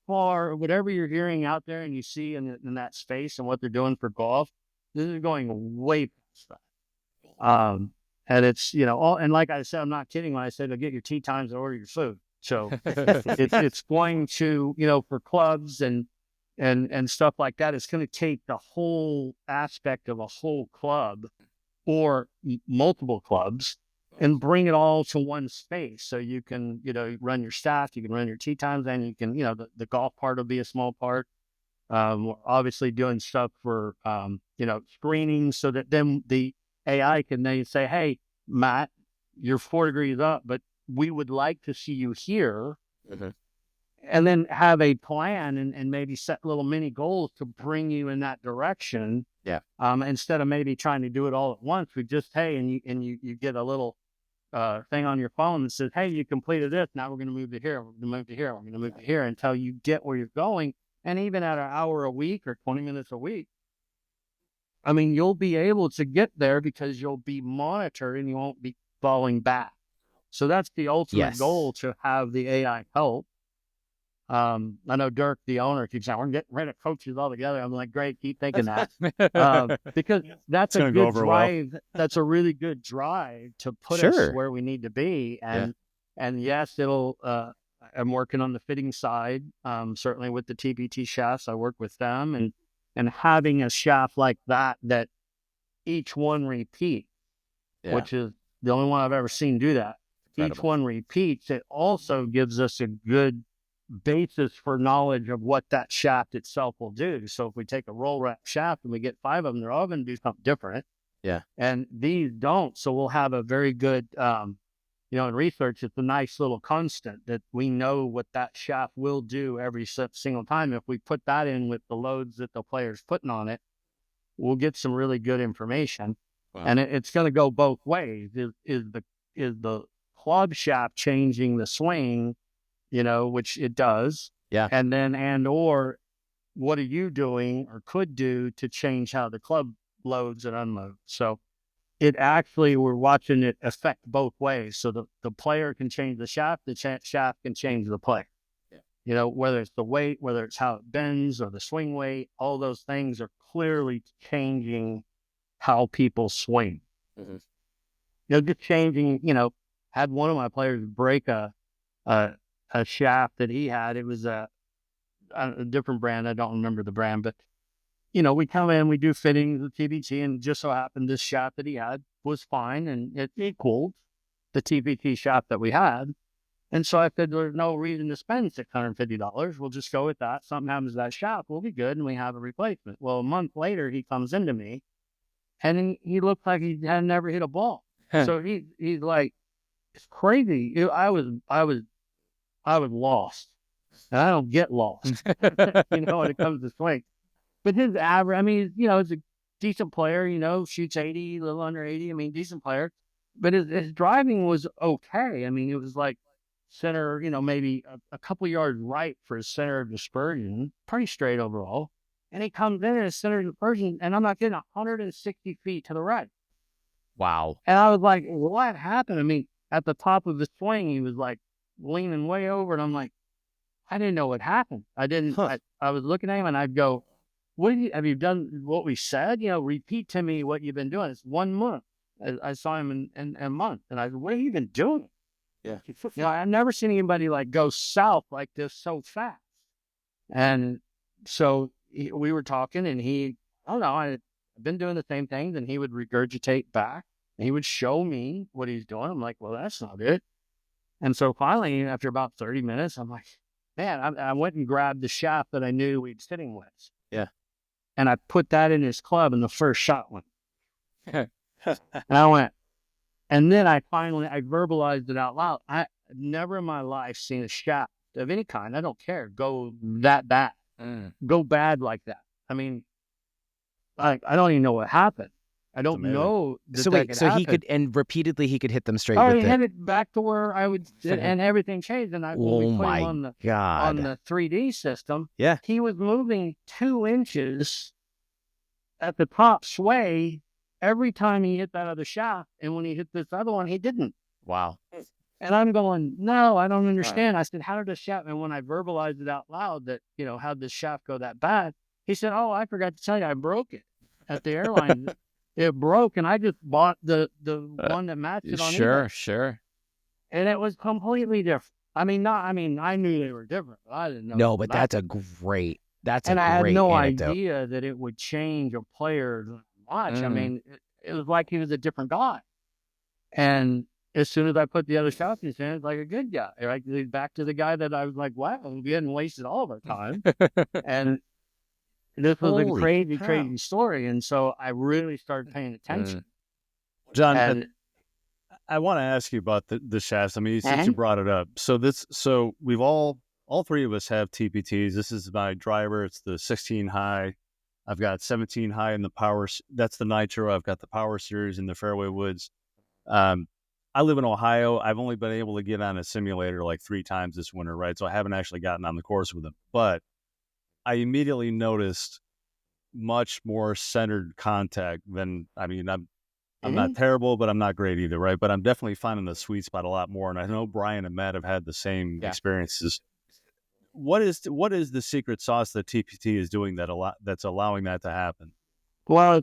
for whatever you're hearing out there and you see in that space and what they're doing for golf. This is going way past that. And it's, and like I said, I'm not kidding when I said to get your tea times and order your food. So it's going to, for clubs and stuff like that, it's going to take the whole aspect of a whole club or multiple clubs and bring it all to one space. So you can, run your staff, you can run your tea times, and you can, the golf part will be a small part. We're obviously doing stuff for, screening so that then the AI can then say, hey, Matt, you're 4 degrees up, but we would like to see you here. Mm-hmm. And then have a plan and maybe set little mini goals to bring you in that direction.
Yeah.
Instead of maybe trying to do it all at once, we just, hey, and you get a little thing on your phone that says, hey, you completed this. Now we're going to move to here. We're going to move to here. We're going to move to here until you get where you're going. And even at an hour a week or 20 minutes a week, I mean, you'll be able to get there because you'll be monitored and you won't be falling back. So that's the ultimate goal, to have the AI help. I know Dirk, the owner, keeps saying, we're getting rid of coaches altogether. I'm like, great, keep thinking that. Because that's a good drive. Well. That's a really good drive to put us where we need to be. And yes, it'll, I'm working on the fitting side, certainly with the TPT shafts. I work with them and having a shaft like that each one repeats, which is the only one I've ever seen do that. Incredible. Each one repeats. It also gives us a good basis for knowledge of what that shaft itself will do. So if we take a roll wrap shaft and we get 5 of them, they're all going to do something different.
Yeah. And
these don't. So we'll have a very good, in research, it's a nice little constant that we know what that shaft will do every single time. If we put that in with the loads that the player's putting on it, we'll get some really good information. Wow. And it's going to go both ways. Is the club shaft changing the swing, which it does.
Yeah.
And then, or what are you doing or could do to change how the club loads and unloads? So it actually, we're watching it affect both ways. So the player can change the shaft can change the player. Yeah. Whether it's the weight, whether it's how it bends or the swing weight, all those things are clearly changing how people swing. Mm-hmm. Just changing, had one of my players break a shaft that he had. It was a different brand. I don't remember the brand, but we come in, we do fittings with TBT, and just so happened this shaft that he had was fine, and it equaled the TBT shaft that we had. And so I said, there's no reason to spend $650. We'll just go with that. Something happens to that shaft, we'll be good, and we have a replacement. Well, a month later, he comes into me, and he looked like he had never hit a ball. So he's like, it's crazy. I was lost, and I don't get lost, when it comes to swing. But his average, I mean, he's a decent player, shoots 80, a little under 80. I mean, decent player. But his driving was okay. I mean, it was like center, maybe a couple yards right for his center of dispersion, pretty straight overall. And he comes in at his center of dispersion, and I'm not getting 160 feet to the right.
Wow.
And I was like, what happened? I mean, at the top of his swing, he was like leaning way over, and I'm like, I didn't know what happened. I was looking at him, and I'd go, have you done what we said? Repeat to me what you've been doing. It's 1 month. I saw him in a month, and I said, what have you been doing?
Yeah.
I've never seen anybody like go south like this so fast. And so we were talking, and I've been doing the same things, and he would regurgitate back, and he would show me what he's doing. I'm like, well, that's not it. And so finally, after about 30 minutes, I'm like, man, I went and grabbed the shaft that I knew we'd sitting with.
Yeah.
And I put that in his club, and the first shot went. And I went, and then I verbalized it out loud. I've never in my life seen a shaft of any kind, I don't care, go that bad. Go bad like that. I mean, I don't even know what happened. I don't know.
So he could, and repeatedly he could hit them straight.
Oh, he hit it back to where I would, and everything changed. And when we put him on the 3D system, he was moving 2 inches at the top sway every time he hit that other shaft. And when he hit this other one, he didn't.
Wow.
And I'm going, no, I don't understand. I said, how did this shaft? And when I verbalized it out loud that, how'd this shaft go that bad? He said, oh, I forgot to tell you, I broke it. at the airline, it broke, and I just bought the one that matched it on eBay.
Sure.
And it was completely different. I knew they were different, but I didn't know.
No, but that's a great anecdote.
I had no idea that it would change a player much. I mean, it was like he was a different guy. And as soon as I put the other shots in his hand, it's like a good guy. Right? Back to the guy that I was like, wow, we hadn't wasted all of our time. And this was a crazy story. And so I really started paying attention.
John, I want to ask you about the shafts. I mean, since you brought it up. So we've all three of us have TPTs. This is my driver. It's the 16 high. I've got 17 high in the power. That's the Nitro. I've got the Power Series in the Fairway Woods. I live in Ohio. I've only been able to get on a simulator like 3 times this winter, right? So I haven't actually gotten on the course with them. But I immediately noticed much more centered contact than, I'm not terrible, but I'm not great either, right? But I'm definitely finding the sweet spot a lot more. And I know Brian and Matt have had the same experiences. What is the secret sauce that TPT is doing that's allowing that to happen?
Well,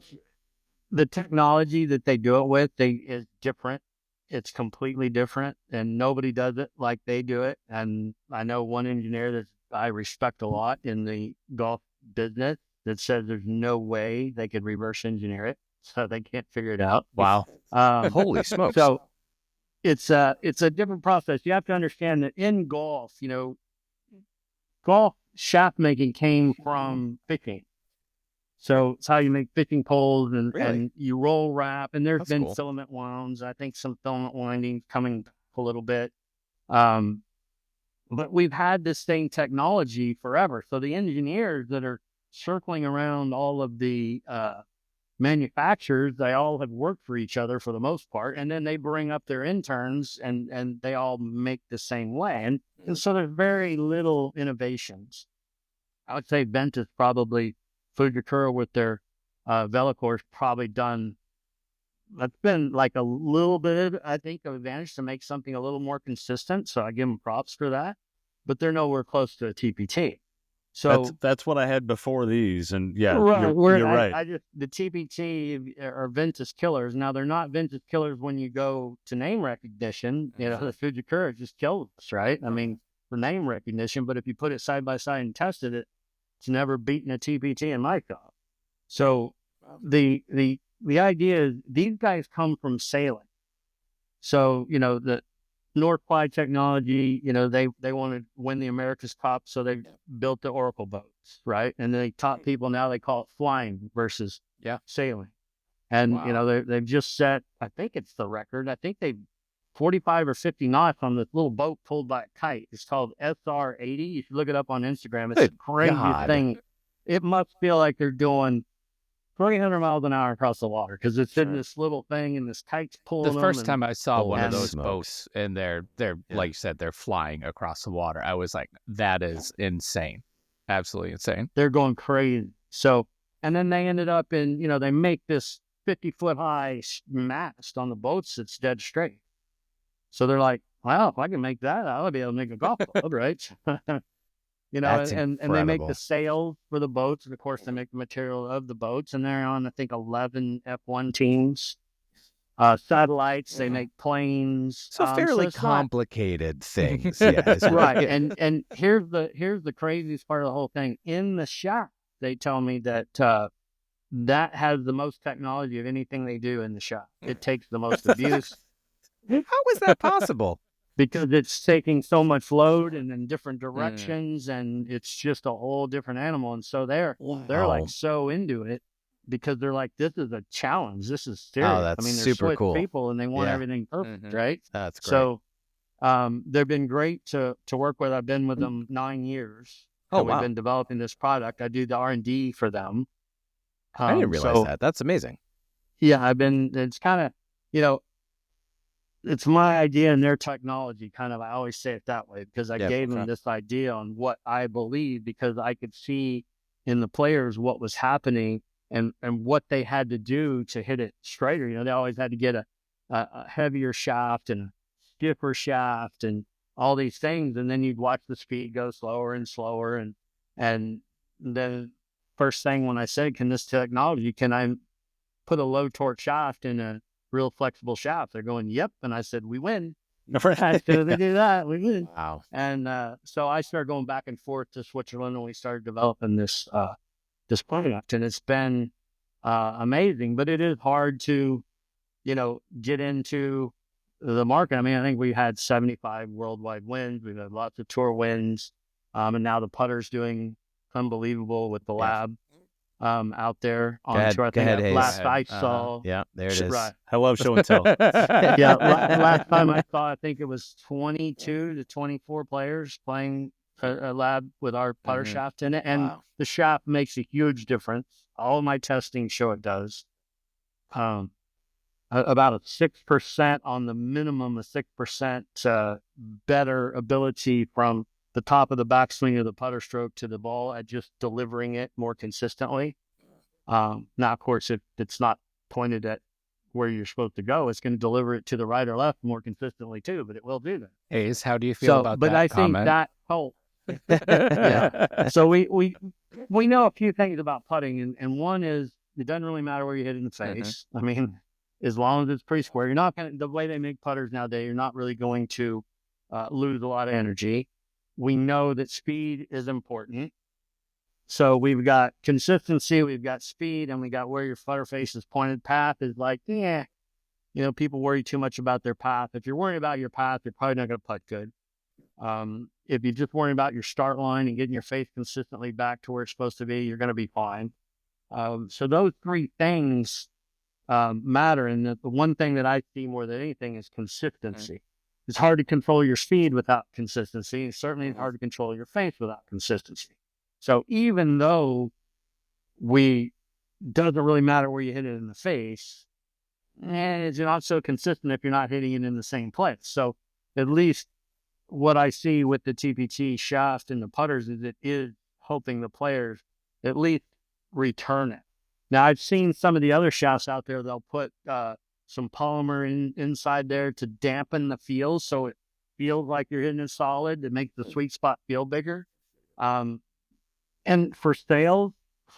the technology that they do it with is different. It's completely different, and nobody does it like they do it. And I know one engineer that I respect a lot in the golf business that says there's no way they could reverse engineer it, so they can't figure it out.
Wow.
Holy smokes.
So it's a different process. You have to understand that in golf, golf shaft making came from fishing. So it's how you make fishing poles and you roll wrap. And there's been filament wounds. I think some filament winding coming back a little bit. But we've had this same technology forever. So the engineers that are circling around all of the manufacturers, they all have worked for each other for the most part. And then they bring up their interns and they all make the same way. And so there's very little innovations. I would say Ventus probably, Fujikura with their Velacor's probably done, that's been like a little bit, I think, of advantage to make something a little more consistent. So I give them props for that, but they're nowhere close to a TPT. So
that's what I had before these. And yeah,
right,
you're right.
The TPT are Ventus killers. Now they're not Ventus killers when you go to name recognition. The Fujikura just kills us, right? I mean, for name recognition, but if you put it side by side and tested it, it's never beaten a TPT in my golf. So the idea is these guys come from sailing. So, the North Clyde technology, they want to win the America's Cup, so they built the Oracle boats, right? And they taught people, now they call it flying versus sailing. And, they've just set, I think it's the record. I think they 45 or 50 knots on this little boat pulled by a kite. It's called SR80. You should look it up on Instagram. It's the craziest thing. It must feel like they're doing 300 miles an hour across the water because it's in this little thing and this kite's pulling
The
them.
first time I saw one of those boats and they're like you said, they're flying across the water, I was like, that is insane. Absolutely insane.
They're going crazy. So, and then they ended up in, they make this 50-foot high mast on the boats that's dead straight. So they're like, wow, if I can make that, I'll be able to make a golf club, right? And they make the sails for the boats. And of course, they make the material of the boats. And they're on, I think, 11 F1 teams. Satellites, they make planes.
So fairly complicated things. Yeah,
right. And here's the craziest part of the whole thing. In the shop, they tell me that that has the most technology of anything they do in the shop. It takes the most abuse.
How is that possible?
Because it's taking so much load and in different directions, and it's just a whole different animal. And so they're like so into it because they're like, this is a challenge. This is serious.
Oh, that's
they're
super cool.
people and they want everything perfect, right?
That's great.
So they've been great to work with. I've been with them 9 years. We've been developing this product. I do the R&D for them.
I didn't realize that. That's amazing.
Yeah, it's kind of, it's my idea and their technology, kind of. I always say it that way because I gave them this idea on what I believe, because I could see in the players what was happening and what they had to do to hit it straighter. They always had to get a heavier shaft and a stiffer shaft and all these things. And then you'd watch the speed go slower and slower. And then first thing when I said, can I put a low torque shaft in a real flexible shaft? They're going, yep. And I said, we win. As soon as they do that, we win.
Wow.
And so I started going back and forth to Switzerland, and we started developing this product, and it's been amazing. But it is hard to, get into the market. I mean, I think we had 75 worldwide wins. We've had lots of tour wins, and now the putter's doing unbelievable with the lab out there on tour. I think last I saw.
Yeah, there it is.
Right.
I love show and tell.
Yeah, last time I saw, I think it was 22 to 24 players playing a lab with our putter shaft in it, and the shaft makes a huge difference. All of my testing show it does. About a 6% on the minimum, a 6% better ability from the top of the backswing of the putter stroke to the ball at just delivering it more consistently. Now, of course, if it's not pointed at where you're supposed to go, it's going to deliver it to the right or left more consistently too, but it will do that.
Ace, how do you feel about that?
But I think that helps. Yeah. So we know a few things about putting, and one is it doesn't really matter where you hit in the face. I mean, as long as it's pretty square, you're not going to, the way they make putters nowadays, you're not really going to lose a lot of energy. We know that speed is important. So we've got consistency, we've got speed, and we got where your putter face is pointed. Path is like, people worry too much about their path. If you're worried about your path, you're probably not going to putt good. If you're just worrying about your start line and getting your face consistently back to where it's supposed to be, you're going to be fine. So those three things matter. And the one thing that I see more than anything is consistency. It's hard to control your speed without consistency. It's certainly hard to control your face without consistency. So even though doesn't really matter where you hit it in the face, it's not so consistent if you're not hitting it in the same place. So at least what I see with the TPT shaft and the putters is it is helping the players at least return it. Now, I've seen some of the other shafts out there, they'll put some polymer inside there to dampen the feel so it feels like you're hitting it solid to make the sweet spot feel bigger. And for sales,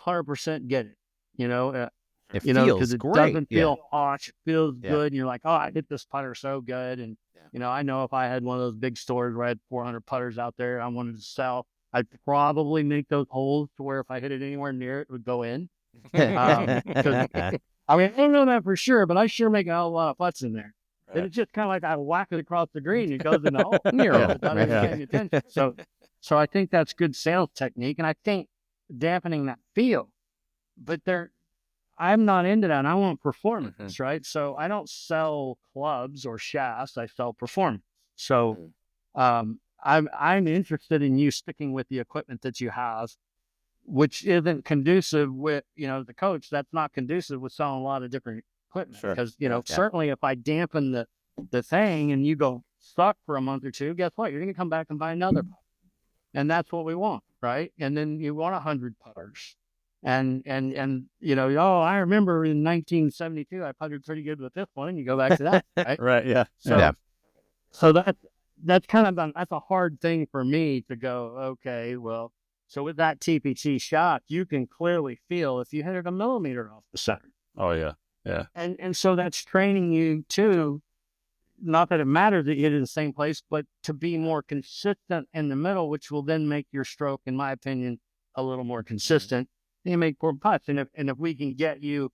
100% get it.
It feels
because it
great.
Doesn't feel harsh. It feels good. And you're like, oh, I hit this putter so good. And, I know if I had one of those big stores where I had 400 putters out there I wanted to sell, I'd probably make those holes to where if I hit it anywhere near it would go in. I don't know that for sure, but I sure make a hell of a lot of putts in there. Right. And it's just kind of like I whack it across the green. It goes in the hole. Paying attention. So I think that's good sales technique. And I think dampening that feel. But I'm not into that. I want performance, right? So I don't sell clubs or shafts. I sell performance. So I'm interested in you sticking with the equipment that you have, which isn't conducive with, the coach. That's not conducive with selling a lot of different equipment. Sure. Because, certainly if I dampen the thing and you go suck for a month or two, guess what? You're going to come back and buy another putter. And that's what we want, right? And then you want 100 putters. And I remember in 1972, I putted pretty good with this one, and you go back to that, right?
Right, yeah.
So that's kind of that's a hard thing for me to go, okay, well, so with that TPT shot, you can clearly feel if you hit it a millimeter off the center.
Oh, yeah. Yeah.
And so that's training you too, not that it matters that you hit it in the same place, but to be more consistent in the middle, which will then make your stroke, in my opinion, a little more consistent. And you make more putts. And if we can get you,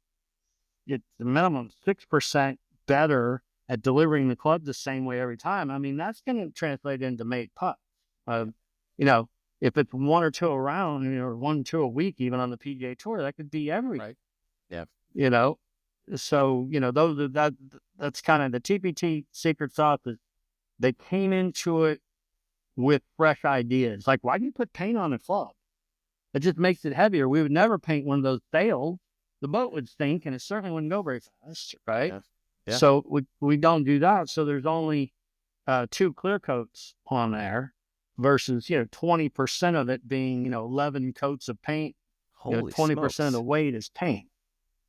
it's the minimum 6% better at delivering the club the same way every time, I mean, that's going to translate into made putts. If it's one or two a round, or 1 or 2 a week, even on the PGA Tour, that could be every.
Right. Yeah.
So that's kind of the TPT secret sauce. Is they came into it with fresh ideas. Like, why do you put paint on a club? It just makes it heavier. We would never paint one of those sails. The boat would sink, and it certainly wouldn't go very fast, right?
Yeah.
So we don't do that. So there's only 2 clear coats on there versus 20% of it being 11 coats of paint.
Holy
20% of the weight is paint.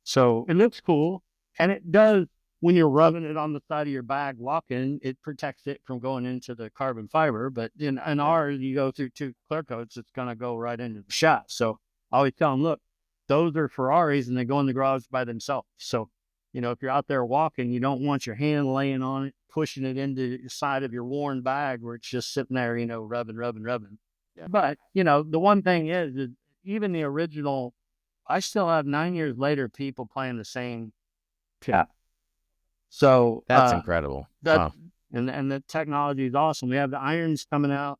So it looks cool, and it does. When you're rubbing it on the side of your bag walking, it protects it from going into the carbon fiber. But in ours, you go through 2 clear coats, it's going to go right into the shaft. So I always tell them, look, those are Ferraris and they go in the garage by themselves. So, if you're out there walking, you don't want your hand laying on it, pushing it into the side of your worn bag where it's just sitting there, rubbing. Yeah. But, the one thing is even the original, I still have 9 years later, people playing the same tip. So
that's incredible.
Wow. And the technology is awesome. We have the irons coming out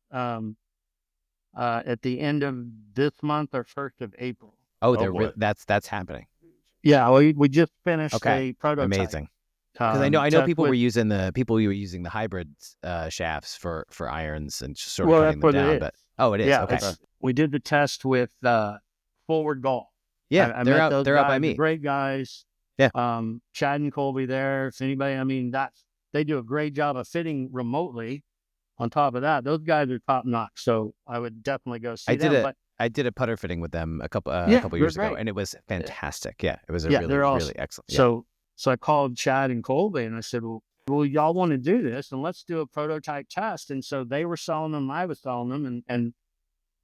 at the end of this month or 1st of April.
Oh, that's happening.
Yeah, we just finished a prototype.
Amazing. Because I know people were using the hybrid shafts for irons and just sort of cutting them down. But it is.
Yeah,
okay.
We did the test with Forward Golf.
Yeah,
I
they're
met those
out
guys,
by me.
Great guys.
Yeah.
Chad and Colby there. If anybody, they do a great job of fitting remotely. On top of that, those guys are top notch. So I would definitely go see them.
I did a putter fitting with them a couple years ago, and it was fantastic. Yeah, it was really awesome. Excellent. Yeah.
So I called Chad and Colby, and I said, well, y'all want to do this, and let's do a prototype test. And so they were selling them, I was selling them, and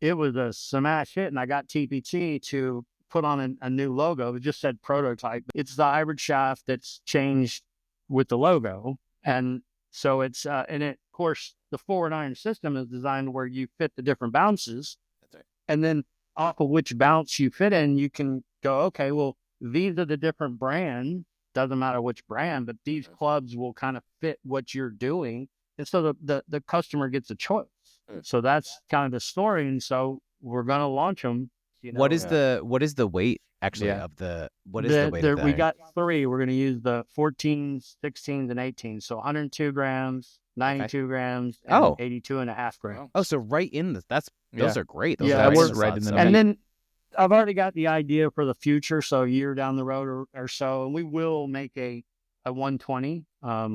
it was a smash hit. And I got TPT to put on a new logo. It just said prototype. It's the hybrid shaft that's changed with the logo, and so it's and of course the forward iron system is designed where you fit the different bounces. And then off of which bounce you fit in, you can go, okay, well, these are the different brands. Doesn't matter which brand, but these clubs will kind of fit what you're doing. And so the customer gets a choice. So that's kind of the story. And so we're going to launch them.
What is the weight actually of the, what is the weight of that?
We got 3. We're going to use the 14s, 16s, and 18s. So 102 grams, 92 grams, and 82.5 grams.
Oh, so right in those are great. Those
are
right in the
And then I've already got the idea for the future. So a year down the road or so, and we will make a 120.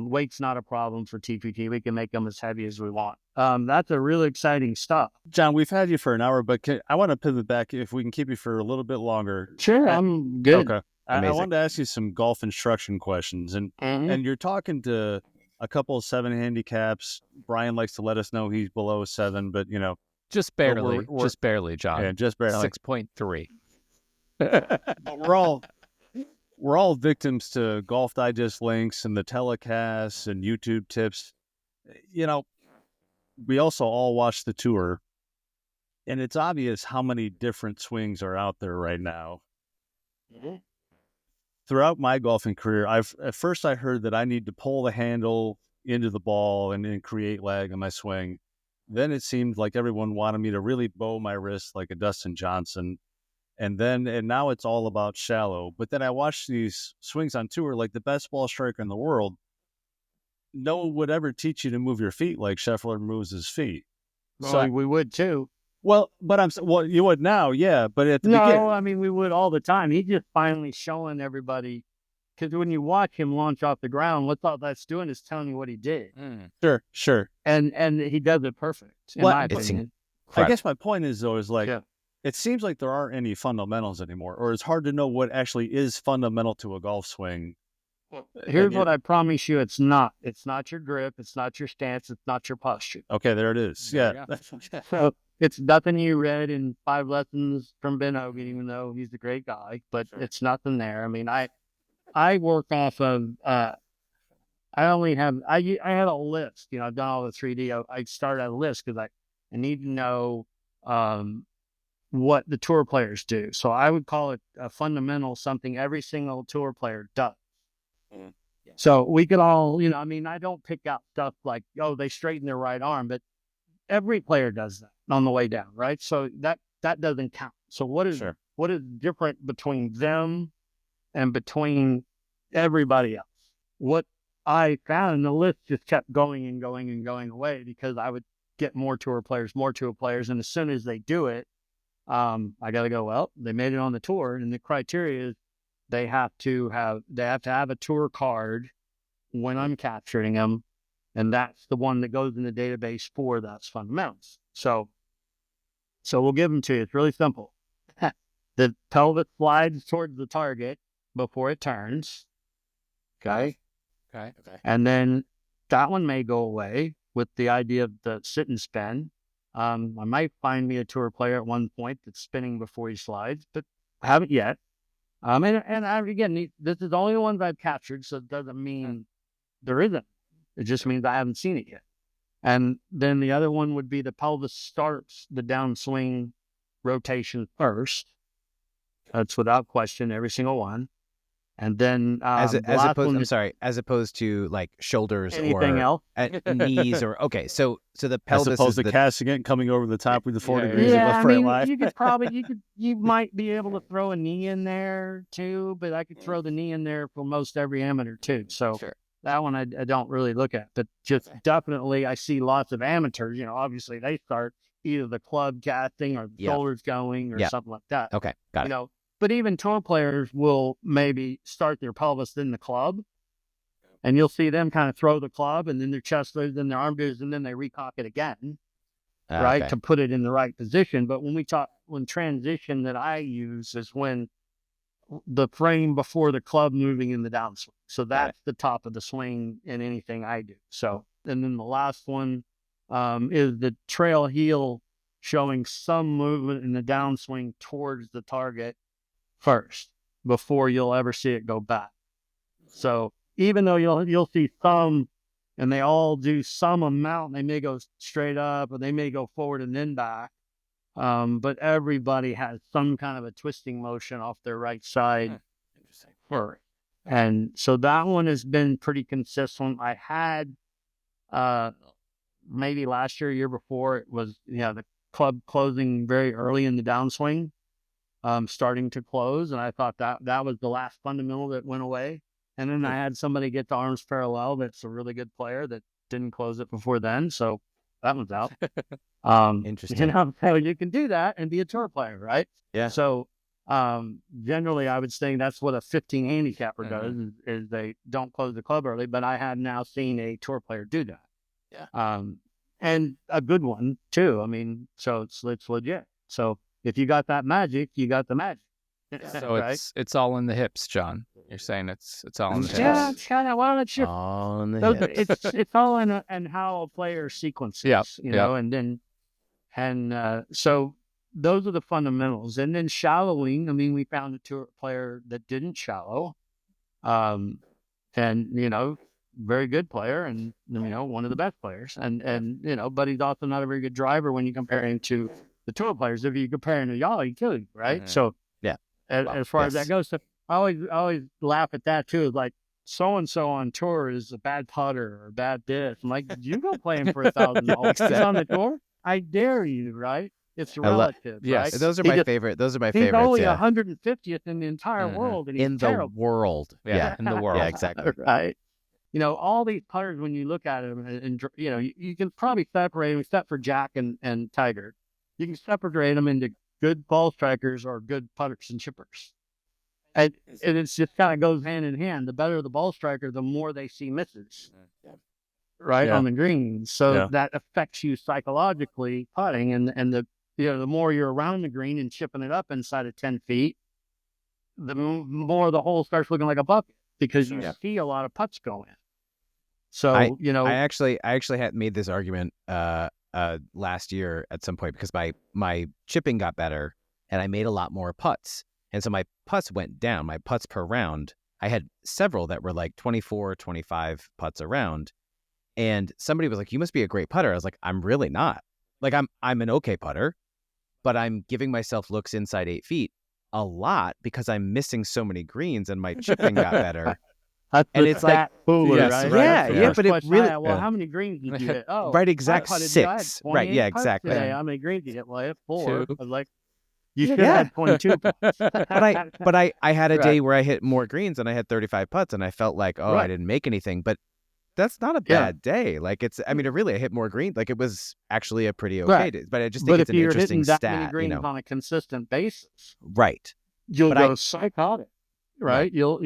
Weight's not a problem for TPT. We can make them as heavy as we want. That's a really exciting stuff.
John, we've had you for an hour, but I want to pivot back if we can keep you for a little bit longer.
Sure, I'm good.
Okay. I wanted to ask you some golf instruction questions, and you're talking to a couple of 7 handicaps. Brian likes to let us know he's below 7, but
just barely, just barely, John.
Yeah, just barely.
6.3.
But we're all victims to Golf Digest links and the telecasts and YouTube tips. We also all watch the tour, and it's obvious how many different swings are out there right now. Mm-hmm. Throughout my golfing career, at first I heard that I need to pull the handle into the ball and then create lag on my swing. Then it seemed like everyone wanted me to really bow my wrist like a Dustin Johnson. And now it's all about shallow. But then I watched these swings on tour, like the best ball striker in the world. No one would ever teach you to move your feet like Scheffler moves his feet.
Well, so we would too.
Well, but you would now, yeah. But at the beginning,
no, I mean we would all the time. He's just finally showing everybody, because when you watch him launch off the ground, what all that's doing is telling you what he did.
Sure,
and he does it perfect. In my opinion.
I guess my point is though it seems like there aren't any fundamentals anymore, or it's hard to know what actually is fundamental to a golf swing.
Here's what I promise you: it's not. It's not your grip. It's not your stance. It's not your posture.
Okay, there it is. Yeah.
So it's nothing you read in 5 lessons from Ben Hogan, even though he's a great guy. But it's nothing there. I mean, I work off of. I had a list. I've done all the 3D. I started a list because I need to know what the tour players do. So I would call it a fundamental, something every single tour player does. Mm. Yeah. So we could all, I don't pick out stuff like, they straighten their right arm, but every player does that on the way down, right? So that doesn't count. So what is different between them and between everybody else? What I found, and the list just kept going and going and going away, because I would get more tour players, and as soon as they do it, I got to go, well, they made it on the tour, and the criteria is they have to have a tour card when I'm capturing them, and that's the one that goes in the database for that's fundamentals. So we'll give them to you. It's really simple. The pelvis slides towards the target before it turns. Okay. And then that one may go away with the idea of the sit and spin. I might find me a tour player at one point that's spinning before he slides, but I haven't yet. Again, this is the only ones I've captured, so it doesn't mean there isn't. It just means I haven't seen it yet. And then the other one would be the pelvis starts the downswing rotation first. That's without question, every single one. And then
as opposed to like shoulders
anything
or
else,
knees or okay. So the pelvis
as opposed
is
to casting it, coming over the top with the 4 degrees of left, right, line.
You might be able to throw a knee in there too, but I could throw the knee in there for most every amateur too. So that one I don't really look at, but just definitely I see lots of amateurs. Obviously they start either the club casting or the shoulders going or something like that.
Okay, got it.
But even tour players will maybe start their pelvis in the club, and you'll see them kind of throw the club, and then their chest goes, then their arm goes, and then they recock it again, right, to put it in the right position. But when transition that I use is when the frame before the club moving in the downswing. So that's the top of the swing in anything I do. So, and then the last one is the trail heel showing some movement in the downswing towards the target first before you'll ever see it go back. So even though you'll see some, and they all do some amount, they may go straight up or they may go forward and then back. But everybody has some kind of a twisting motion off their right side first. And so that one has been pretty consistent. I had maybe last year before, it was the club closing very early in the downswing. Starting to close, and I thought that was the last fundamental that went away. And then I had somebody get the arms parallel that's a really good player that didn't close it before then, so that one's out. Interesting. So you can do that and be a tour player, right?
Yeah.
So generally I would say that's what a 15 handicapper does, is they don't close the club early, but I have now seen a tour player do that.
Yeah.
And a good one too. I mean, so it's legit. So if you got that magic, you got the magic.
So it's all in the hips, John. You're saying it's all in the hips.
Yeah, it's kind of
all in the hips.
It's all in how a player sequences, and then so those are the fundamentals. And then shallowing. I mean, we found a tour player that didn't shallow, and very good player, and one of the best players, and but he's also not a very good driver when you compare him to the tour players. If you compare him to y'all, he kills you, right? Mm-hmm. So as far as that goes, so I always laugh at that too. Like so and so on tour is a bad putter or a bad this. I'm like, you go play him for $1,000 on the tour? I dare you, right? It's relative,
yes.
right?
Those are my favorite. Those are my favorites.
He's only 150th in the entire world, and he's
in
terrible.
the world. Yeah, in the world.
Yeah, exactly. Right. All these putters, when you look at them, and you can probably separate them, except for Jack and Tiger. You can separate them into good ball strikers or good putters and chippers. And it's just kind of goes hand in hand. The better the ball striker, the more they see misses, right, on the green. So that affects you psychologically putting. And the more you're around the green and chipping it up inside of 10 feet, the more the hole starts looking like a bucket because you see a lot of putts go in. So,
I actually had made this argument last year at some point because my chipping got better and I made a lot more putts. And so my putts went down, my putts per round. I had several that were like 24, 25 putts a round. And somebody was like, you must be a great putter. I was like, I'm really not. Like I'm an okay putter, but I'm giving myself looks inside 8 feet a lot because I'm missing so many greens and my chipping got better.
And it's like,
yes,
right?
Yeah, but it really.
Well, how many greens did you hit? Oh,
right, exactly 6. Right, yeah, exactly.
Today. How many greens did you hit? Well, I hit 4. I was like, you should have had 22 putts.
but I had a day where I hit more greens and I had 35 putts and I felt like, I didn't make anything. But that's not a bad day. Like I hit more greens. Like it was actually a pretty okay day. But I just think it's an interesting stat.
But if you're hitting that many greens on a consistent basis,
right,
you'll go psychotic. Right. You'll,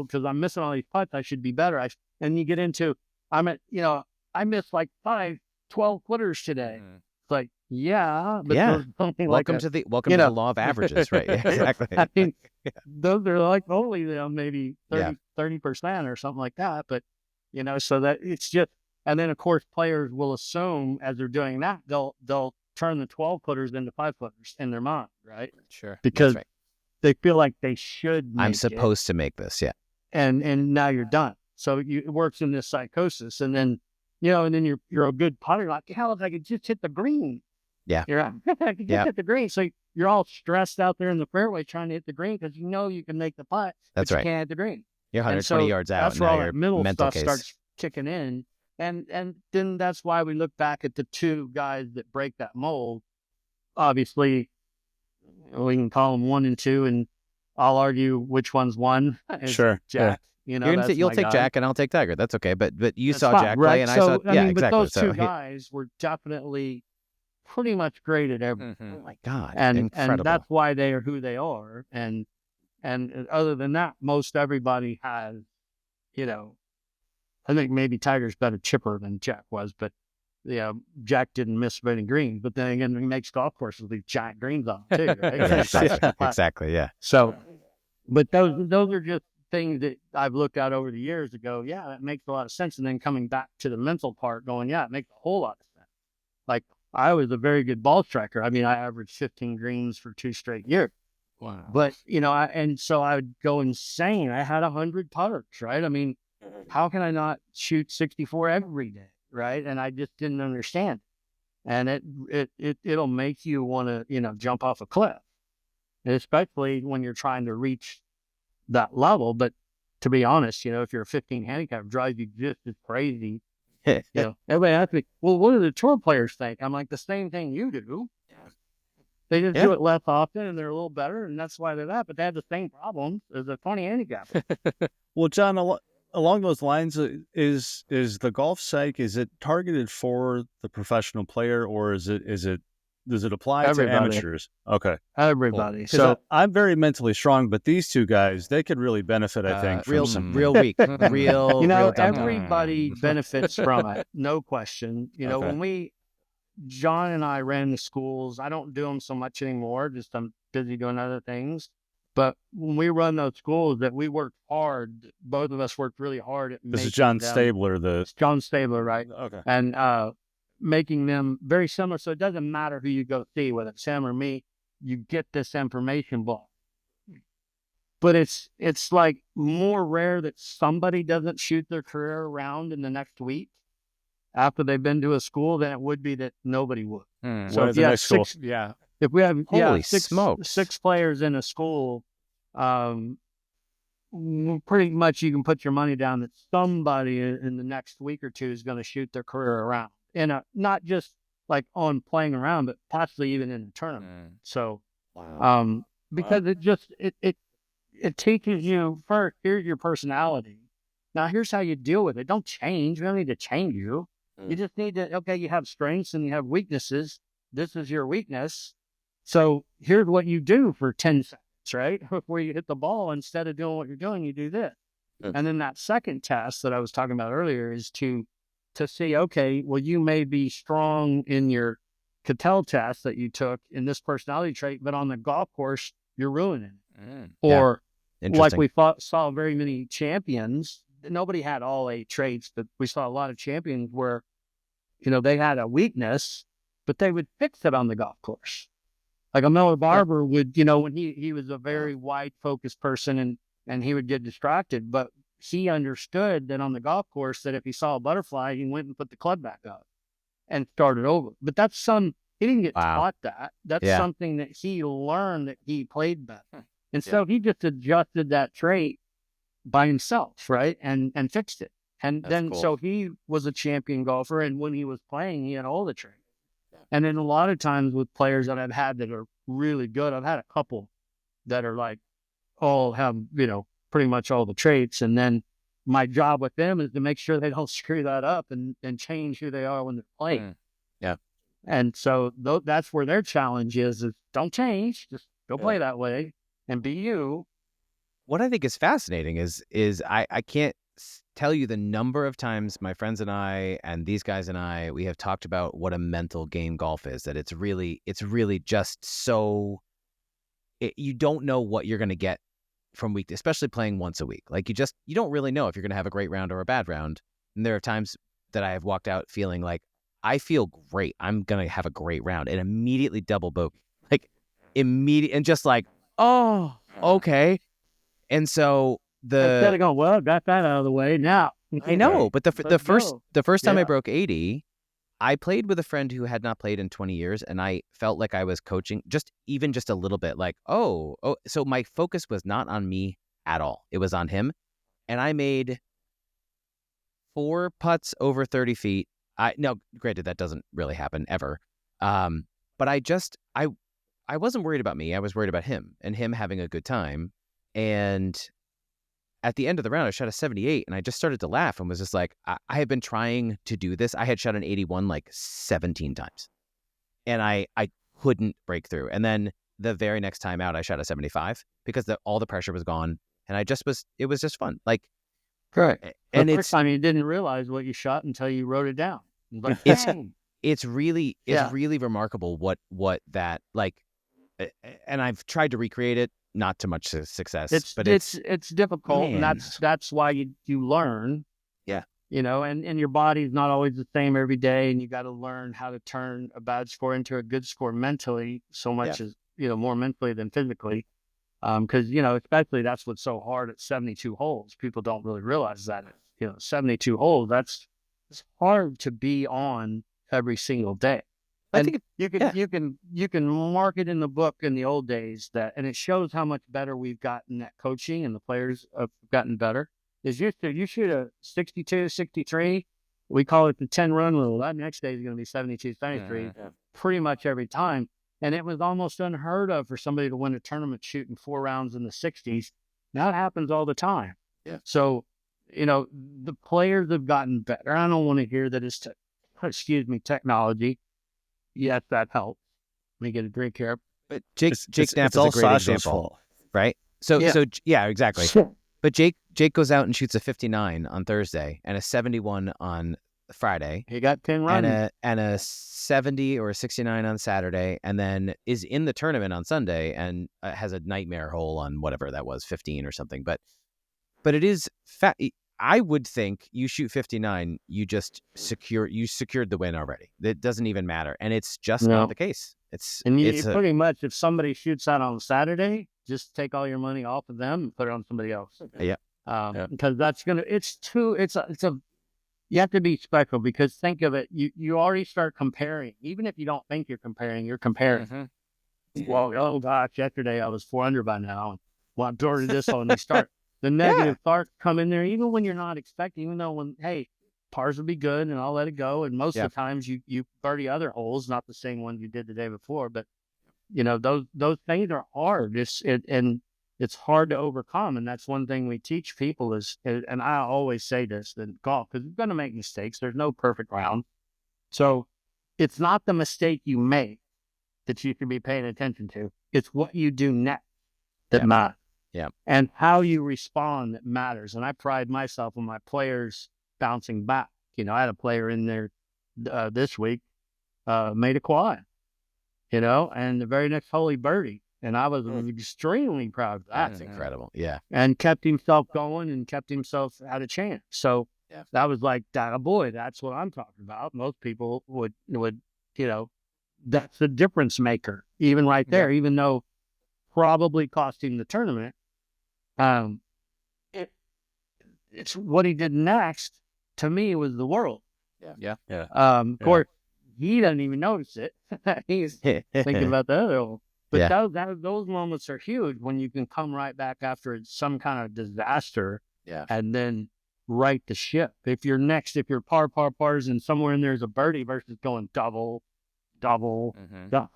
because I'm missing all these putts. I should be better. And you get into, I missed like 12 footers today. It's like, but
welcome to the law of averages. Right. Yeah, exactly.
I mean, those are like only, maybe 30% or something like that. But, so that it's just, and then of course players will assume as they're doing that, they'll turn the 12 footers into 5 footers in their mind, right?
Sure.
Because
right.
they feel like they should make
I'm supposed to make this, yeah.
And now you're done. So it works in this psychosis. And then, and then you're a good putter. You're like, hell, if I could just hit the green.
Yeah.
You're right. I could just hit the green. So you're all stressed out there in the fairway trying to hit the green because you can make the putt,
That's
but
right.
you can't hit the green.
You're 120 yards out.
That's
And
where
now
all
your
that middle
mental
stuff
case
starts kicking in. And then that's why we look back at the two guys that break that mold. Obviously, we can call them 1 and 2, and I'll argue which one's one.
Sure.
Jack.
Yeah.
You'll take Jack and I'll take Tiger. That's okay. But you
That's
saw
fine,
Jack
right?
play and I
So,
saw, yeah,
mean,
exactly.
But those
So
two guys were definitely pretty much great at everything.
oh my God,
And
incredible.
that's why they are who they are. And other than that, most everybody has, I think maybe Tiger's better chipper than Jack was, but Jack didn't miss many greens. But then again, he makes golf courses with giant greens on too, right?
Yeah, exactly. Yeah.
So, but those are just things that I've looked at over the years to go, yeah, that makes a lot of sense. And then coming back to the mental part, going, yeah, it makes a whole lot of sense. Like I was a very good ball striker. I mean, I averaged 15 greens for 2 straight years.
Wow.
But so I would go insane. I had 100 putters, right? I mean, how can I not shoot 64 every day, right? And I just didn't understand. And it'll make you want to, jump off a cliff, especially when you're trying to reach that level. But to be honest, if you're a 15 handicap, it drives you just as crazy. Everybody asks me, well, what do the tour players think? I'm like, the same thing you do. They just do it less often and they're a little better, and that's why they're that. But they have the same problems as a 20 handicap.
Well, John, along those lines, is the golf psych, is it targeted for the professional player, or does it apply to amateurs? Okay.
Everybody.
Cool. So I'm very mentally strong, but these two guys, they could really benefit, I think, from
real weak. real
everybody benefits from it. No question. When John and I ran the schools, I don't do them so much anymore. Just I'm busy doing other things. But when we run those schools, that we worked hard. Both of us worked really hard at.
This is John Stabler.
It's John Stabler, right?
Okay.
And making them very similar, so it doesn't matter who you go see, whether it's him or me. You get this information block. But it's like more rare that somebody doesn't shoot their career around in the next week after they've been to a school than it would be that nobody would.
So if you have
if we have
Holy
six players in a school, pretty much you can put your money down that somebody in the next week or two is going to shoot their career around, not just like on playing around, but possibly even in a tournament. So, because it teaches you first, here's your personality. Now here's how you deal with it. Don't change. We don't need to change you. You just need to, you have strengths and you have weaknesses. This is your weakness. So here's what you do for 10 seconds, right? Before you hit the ball, instead of doing what you're doing, you do this. And then that second test that I was talking about earlier is to see, okay, well, you may be strong in your Cattell test that you took in this personality trait, but on the golf course, you're ruining it. Or like we saw very many champions. Nobody had all 8 traits, but we saw a lot of champions where, they had a weakness, but they would fix it on the golf course. Like a Miller Barber would, when he was a very wide focused person and he would get distracted, but he understood that on the golf course that if he saw a butterfly, he went and put the club back up and started over. But he didn't get taught that. That's something that he learned, that he played better. And so he just adjusted that trait by himself, right? And fixed it. And then so he was a champion golfer, and when he was playing, he had all the traits. And then a lot of times with players that I've had that are really good, I've had a couple that are like all have, pretty much all the traits. And then my job with them is to make sure they don't screw that up and change who they are when they're playing. And so that's where their challenge is don't change, just go play that way and be you.
What I think is fascinating is I can't tell you the number of times my friends and I and these guys and I, we have talked about what a mental game golf is, that it's really just so you don't know what you're going to get from week, especially playing once a week. Like you don't really know if you're going to have a great round or a bad round. And there are times that I have walked out feeling like I feel great. I'm going to have a great round. And immediately double bogey. Like, immediate, and just like, oh, okay. And so
instead of going, well, got that out of the way now.
I know, but the first time
Yeah.
I broke 80, I played with a friend who had not played in 20 years, and I felt like I was coaching just a little bit. Like, oh, so my focus was not on me at all. It was on him, and I made 4 putts over 30 feet. Now, granted, that doesn't really happen ever, but I wasn't worried about me. I was worried about him and him having a good time. And at the end of the round, I shot a 78, and I just started to laugh and was just like, I had been trying to do this. I had shot an 81 like 17 times, and I couldn't break through. And then the very next time out, I shot a 75 because all the pressure was gone, and it was just fun. Like,
correct.
And
the first time you didn't realize what you shot until you wrote it down. Like,
it's really remarkable what that, like, and I've tried to recreate it. Not to much success, but
it's difficult,
man.
and that's why you learn.
Yeah,
and your body's not always the same every day, and you got to learn how to turn a bad score into a good score mentally. So much as more mentally than physically, because especially that's what's so hard at 72 holes. People don't really realize that 72 holes. It's hard to be on every single day.
I
And
think
you can mark it in the book in the old days and it shows how much better we've gotten at coaching, and the players have gotten better. Is you shoot a 62, 63, we call it the 10-run rule. That next day is going to be 72, 73, pretty much every time. And it was almost unheard of for somebody to win a tournament shooting 4 rounds in the 60s. Now it happens all the time.
Yeah.
So, the players have gotten better. I don't want to hear that it's technology. Yes, that helps. Let me get a drink here.
But Jake Knapp is
all
a great
Sasha's
example,
fault.
right? So exactly.
Sure.
But Jake goes out and shoots a 59 on Thursday and a 71 on Friday.
He got 10 runs.
And a 70 or a 69 on Saturday, and then is in the tournament on Sunday and has a nightmare hole on whatever that was, 15 or something. But it is I would think you shoot 59, you secured the win already. It doesn't even matter, and it's just not the case.
Pretty much, if somebody shoots that on Saturday, just take all your money off of them and put it on somebody else. Because that's you have to be special, because think of it, you already start comparing. Even if you don't think you're comparing, you're comparing.
Mm-hmm.
Well, oh gosh, yesterday I was 4 under by now. And well, I'm toward this one, and you start. The negative thoughts come in there, even when you're not expecting, even though hey, pars will be good and I'll let it go. And most of the times you birdie other holes, not the same ones you did the day before. But, those things are hard. It's hard to overcome. And that's one thing we teach people and I always say this in golf, because you're going to make mistakes. There's no perfect round. So it's not the mistake you make that you should be paying attention to. It's what you do next that matters.
Yeah.
And how you respond that matters. And I pride myself on my players bouncing back. I had a player in there this week, made a quad, and the very next hole he birdied. And I was extremely proud of that.
That's incredible. Yeah.
And kept himself going and kept himself at a chance. So that was like, boy, that's what I'm talking about. Most people would, that's the difference maker, even right there, even though probably cost him the tournament. It's what he did next, to me, was the world. Of course, he doesn't even notice it. He's thinking about the other one. But those moments are huge when you can come right back after some kind of disaster and then right the ship. If you're pars, and somewhere in there is a birdie versus going double, double.
I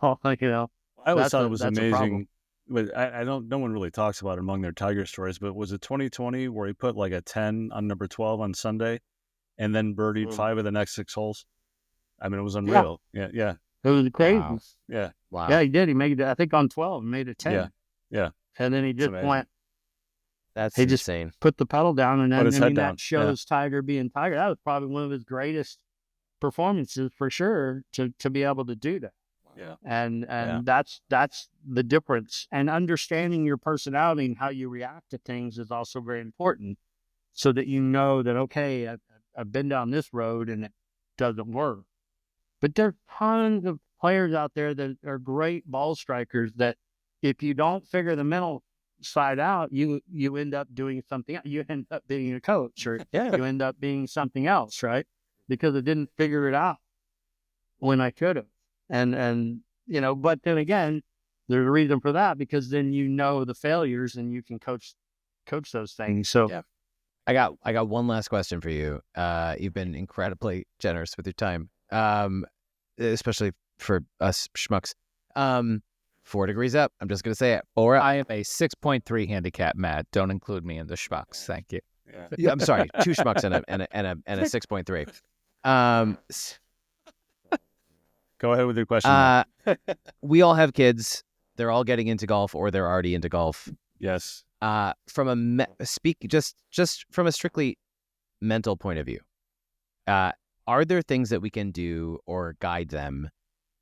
always thought it was amazing. But no one really talks about it among their Tiger stories, but was it 2020 where he put like a 10 on number 12 on Sunday and then birdied 5 of the next 6 holes? I mean, it was unreal. Yeah.
It was crazy.
Wow.
Yeah.
Wow.
Yeah, he did. He made it, I think, on 12, made a 10.
Yeah.
And then he just went.
That's
he
insane.
Just put the pedal down, and then
down.
That shows Tiger being Tiger. That was probably one of his greatest performances for sure, to be able to do that.
Yeah.
And that's the difference. And understanding your personality and how you react to things is also very important, so that that, okay, I've been down this road and it doesn't work. But there are tons of players out there that are great ball strikers that if you don't figure the mental side out, you end up doing something. You end up being a coach, or you end up being something else, right? Because I didn't figure it out when I could have. And but then again, there's a reason for that, because then you know the failures and you can coach those things. So
yeah. I got one last question for you. You've been incredibly generous with your time, especially for us schmucks. 4 degrees up. I'm just gonna say it. Or
I am a 6.3 handicap, Matt. Don't include me in the schmucks. Thank you.
Yeah. I'm sorry. 2 schmucks and a 6.3.
Go ahead with your question.
We all have kids. They're all getting into golf, or they're already into golf.
Yes.
From just from a strictly mental point of view, are there things that we can do or guide them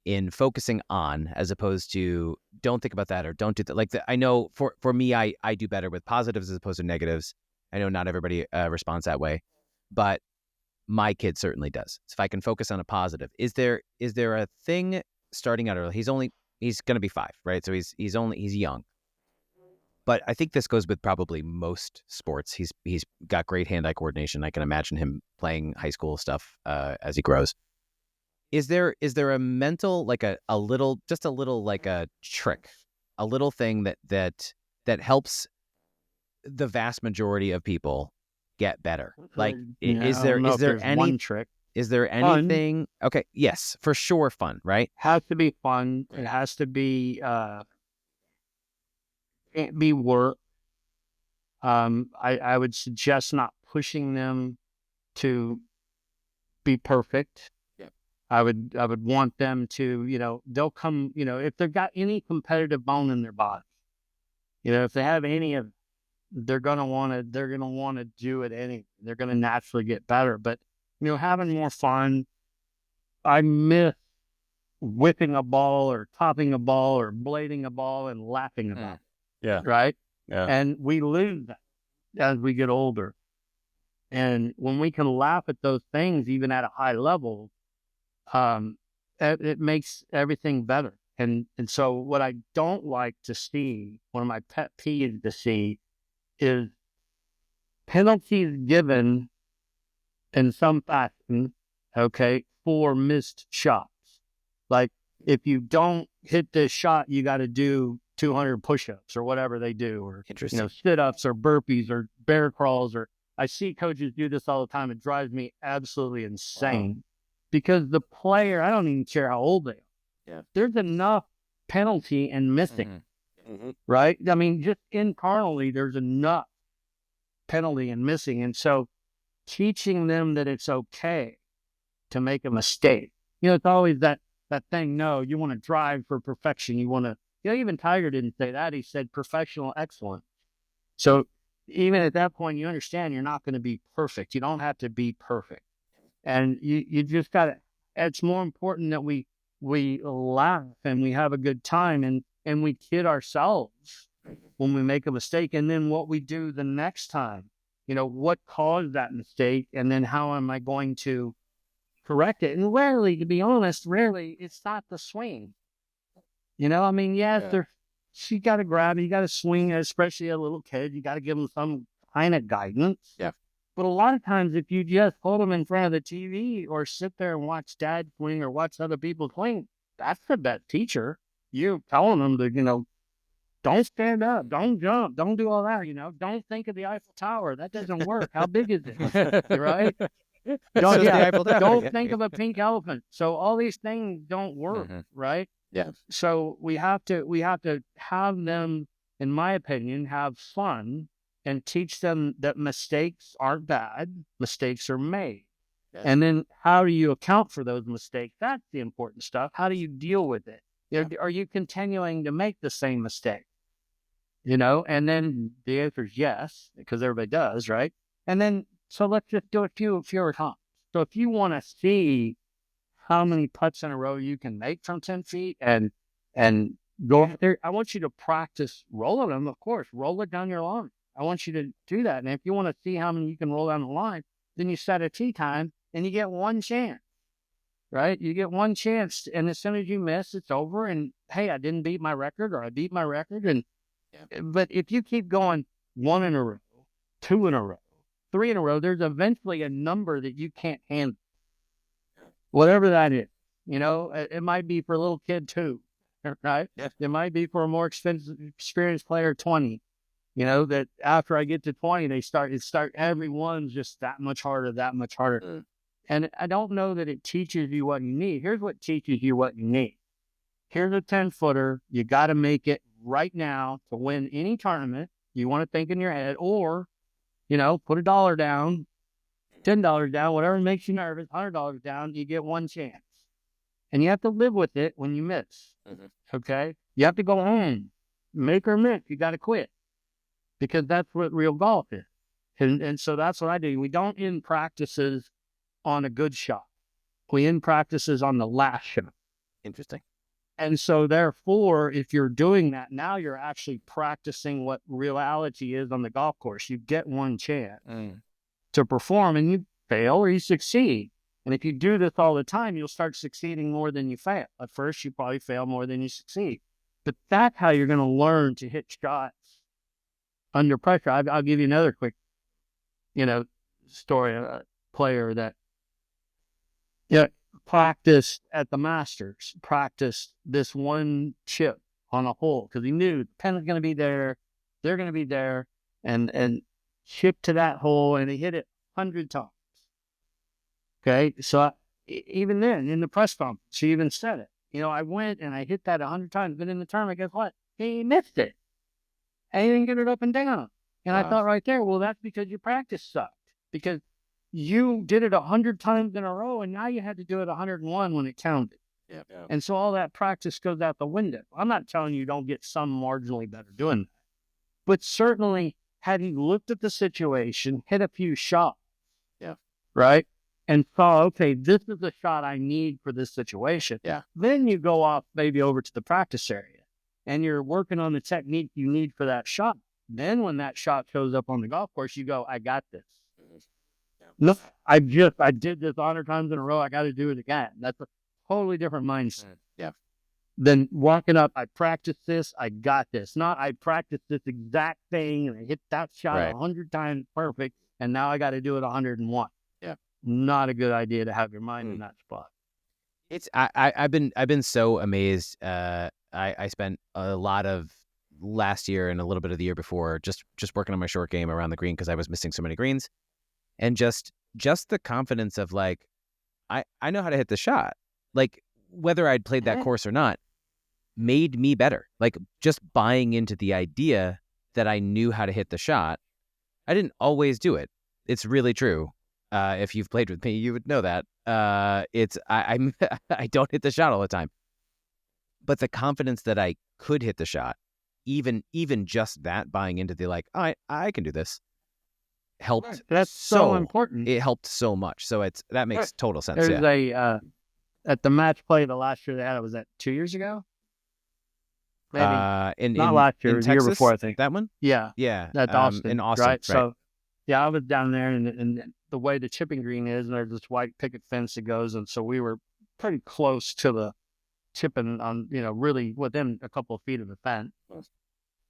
in focusing on, as opposed to don't think about that or don't do that? Like I know for me, I do better with positives as opposed to negatives. I know not everybody responds that way, but my kid certainly does. So if I can focus on a positive, is there a thing starting out early? He's going to be 5, right? So he's young. But I think this goes with probably most sports. He's got great hand-eye coordination. I can imagine him playing high school stuff as he grows. Is there a mental, like a little like a trick, a little thing that helps the vast majority of people get better? Like, is there any
one trick?
Is there anything?
Fun.
Okay, yes, for sure, fun, right?
Has to be fun. It has to be can't be work. I would suggest not pushing them to be perfect.
Yeah.
I would want them to, they'll come, if they've got any competitive bone in their body, if they have any of, they're gonna want to do it anyway. They're gonna naturally get better. But having more fun. I miss whipping a ball or topping a ball or blading a ball and laughing about it.
Yeah.
Right.
Yeah.
And we lose that as we get older. And when we can laugh at those things, even at a high level, it makes everything better. And so what I don't like to see, one of my pet peeves to see, is penalties given in some fashion, okay, for missed shots. Like, if you don't hit this shot, you got to do 200 push-ups or whatever they do, or sit-ups or burpees or bear crawls. Or I see coaches do this all the time. It drives me absolutely insane. Because the player, I don't even care how old they are.
Yeah.
There's enough penalty and missing, right? I mean, just internally, there's enough penalty and missing. And so teaching them that it's okay to make a mistake. It's always that thing, no, you want to drive for perfection. You want to, even Tiger didn't say that. He said professional excellence. So even at that point, you understand you're not going to be perfect. You don't have to be perfect. And you just got to, it's more important that we laugh and we have a good time and we kid ourselves when we make a mistake. And then what we do the next time, what caused that mistake? And then how am I going to correct it? And rarely, to be honest, it's not the swing. You got to grab it, you got to swing, especially a little kid, you got to give them some kind of guidance.
Yeah.
But a lot of times, if you just hold them in front of the TV or sit there and watch dad swing or watch other people swing, that's the best teacher. You're telling them to, don't stand up, don't jump, don't do all that, don't think of the Eiffel Tower. That doesn't work. How big is it? Right? Don't think of a pink elephant. So all these things don't work, right?
Yeah.
So we have to have them, in my opinion, have fun and teach them that mistakes aren't bad. Mistakes are made. Yes. And then how do you account for those mistakes? That's the important stuff. How do you deal with it? Are you continuing to make the same mistake? And then the answer is yes, because everybody does, right? And then, so let's just do a fewer times. So if you want to see how many putts in a row you can make from 10 feet and go out there, I want you to practice rolling them, of course. Roll it down your line. I want you to do that. And if you want to see how many you can roll down the line, then you set a tee time and you get one chance. right? You get one chance, and as soon as you miss, it's over. And hey, I didn't beat my record, or I beat my record. And but if you keep going 1 in a row, 2 in a row, 3 in a row, there's eventually a number that you can't handle, whatever that is. It might be for a little kid 2, right?
Yeah.
It might be for a more experienced player 20. That after I get to 20, everyone's just that much harder, that much harder.
Mm.
And I don't know that it teaches you what you need. Here's what teaches you what you need. Here's a 10-footer. You got to make it right now to win any tournament. You want to think in your head, or, put $1 down, $10 down, whatever makes you nervous, $100 down, you get one chance. And you have to live with it when you miss.
Mm-hmm.
Okay? You have to go home. Make or miss. You got to quit. Because that's what real golf is. And so that's what I do. We don't end practices on a good shot. We end practices on the last shot.
Interesting.
And so therefore, if you're doing that, now you're actually practicing what reality is on the golf course. You get one chance to perform, and you fail or you succeed. And if you do this all the time, you'll start succeeding more than you fail. At first, you probably fail more than you succeed. But that's how you're going to learn to hit shots under pressure. I'll give you another quick, story. A player that practiced at the Masters, practiced this one chip on a hole because he knew the pen is going to be there, they're going to be there, and chipped to that hole, and he hit it 100 times. Okay, so even then, in the press conference, she even said it. I went and I hit that 100 times, but in the tournament, guess what? He missed it. And he didn't get it up and down. And I thought right there, well, that's because your practice sucked. Because you did it 100 times in a row, and now you had to do it 101 when it counted.
Yep.
And so all that practice goes out the window. I'm not telling you don't get some marginally better doing that. But certainly, had he looked at the situation, hit a few shots, right, and saw, okay, this is the shot I need for this situation.
Yeah.
Then you go off maybe over to the practice area, and you're working on the technique you need for that shot. Then when that shot shows up on the golf course, you go, I got this. Look, I did this 100 times in a row. I got to do it again. That's a totally different mindset.
Yeah.
Then walking up, I practiced this. I got this. Not I practiced this exact thing and I hit that shot 100 times perfect, and now I got to do it 101.
Yeah.
Not a good idea to have your mind in that spot.
I've been so amazed. I spent a lot of last year and a little bit of the year before just working on my short game around the green because I was missing so many greens. And just the confidence of like, I know how to hit the shot. Like whether I'd played that course or not made me better. Like just buying into the idea that I knew how to hit the shot. I didn't always do it. It's really true. If you've played with me, you would know that. I'm I don't hit the shot all the time. But the confidence that I could hit the shot, even just that, buying into the like, I can do this, helped.
Right. That's so important.
It helped so much. So that makes total sense.
There's at the match play the last year they had, was that 2 years ago? Maybe not last year, it was the year before, I think.
That one?
Yeah. That's Austin.
In Austin,
right? So I was down there, and the way the chipping green is, and there's this white picket fence that goes, and so we were pretty close to the chipping on, really within a couple of feet of the fence.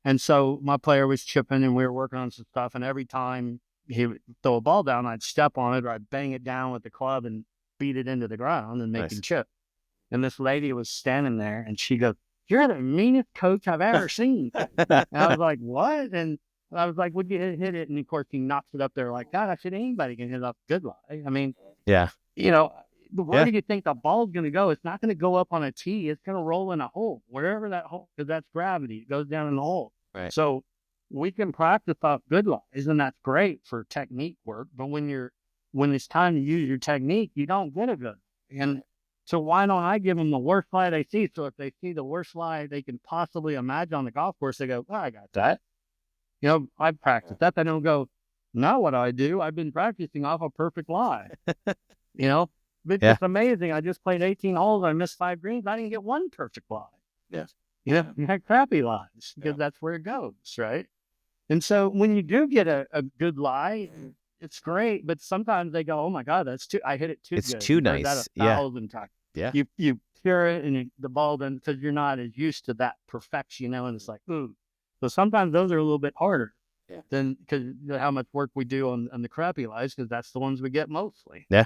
And so my player was chipping, and we were working on some stuff, and every time he would throw a ball down, I'd step on it, or I'd bang it down with the club and beat it into the ground and make him chip. And this lady was standing there, and she goes, "You're the meanest coach I've ever seen." And I was like, "What?" And I was like, "Would you hit it?" And of course, he knocks it up there like that. I said, "Anybody can hit it off a good lie." I mean, where do you think the ball's going to go? It's not going to go up on a tee. It's going to roll in a hole, wherever that hole, because that's gravity. It goes down in the hole.
Right.
So we can practice off good lies, and that's great for technique work. But when it's time to use your technique, you don't get a good. And so why don't I give them the worst lie they see? So if they see the worst lie they can possibly imagine on the golf course, they go, "I got that. I practiced that." They don't go, "Now what do I do? I've been practicing off a perfect lie." But it's amazing. I just played 18 holes. I missed 5 greens. I didn't get one perfect lie.
Yes.
You had crappy lies because that's where it goes, right? And so when you do get a good lie, it's great, but sometimes they go, oh my God, I hit it too
It's
good.
too
You've heard
nice.
that 1,000 times.
Yeah.
You hear it and the ball doesn't, because you're not as used to that perfection, and it's like, ooh. So sometimes those are a little bit harder than, because how much work we do on the crappy lies, because that's the ones we get mostly.
Yeah.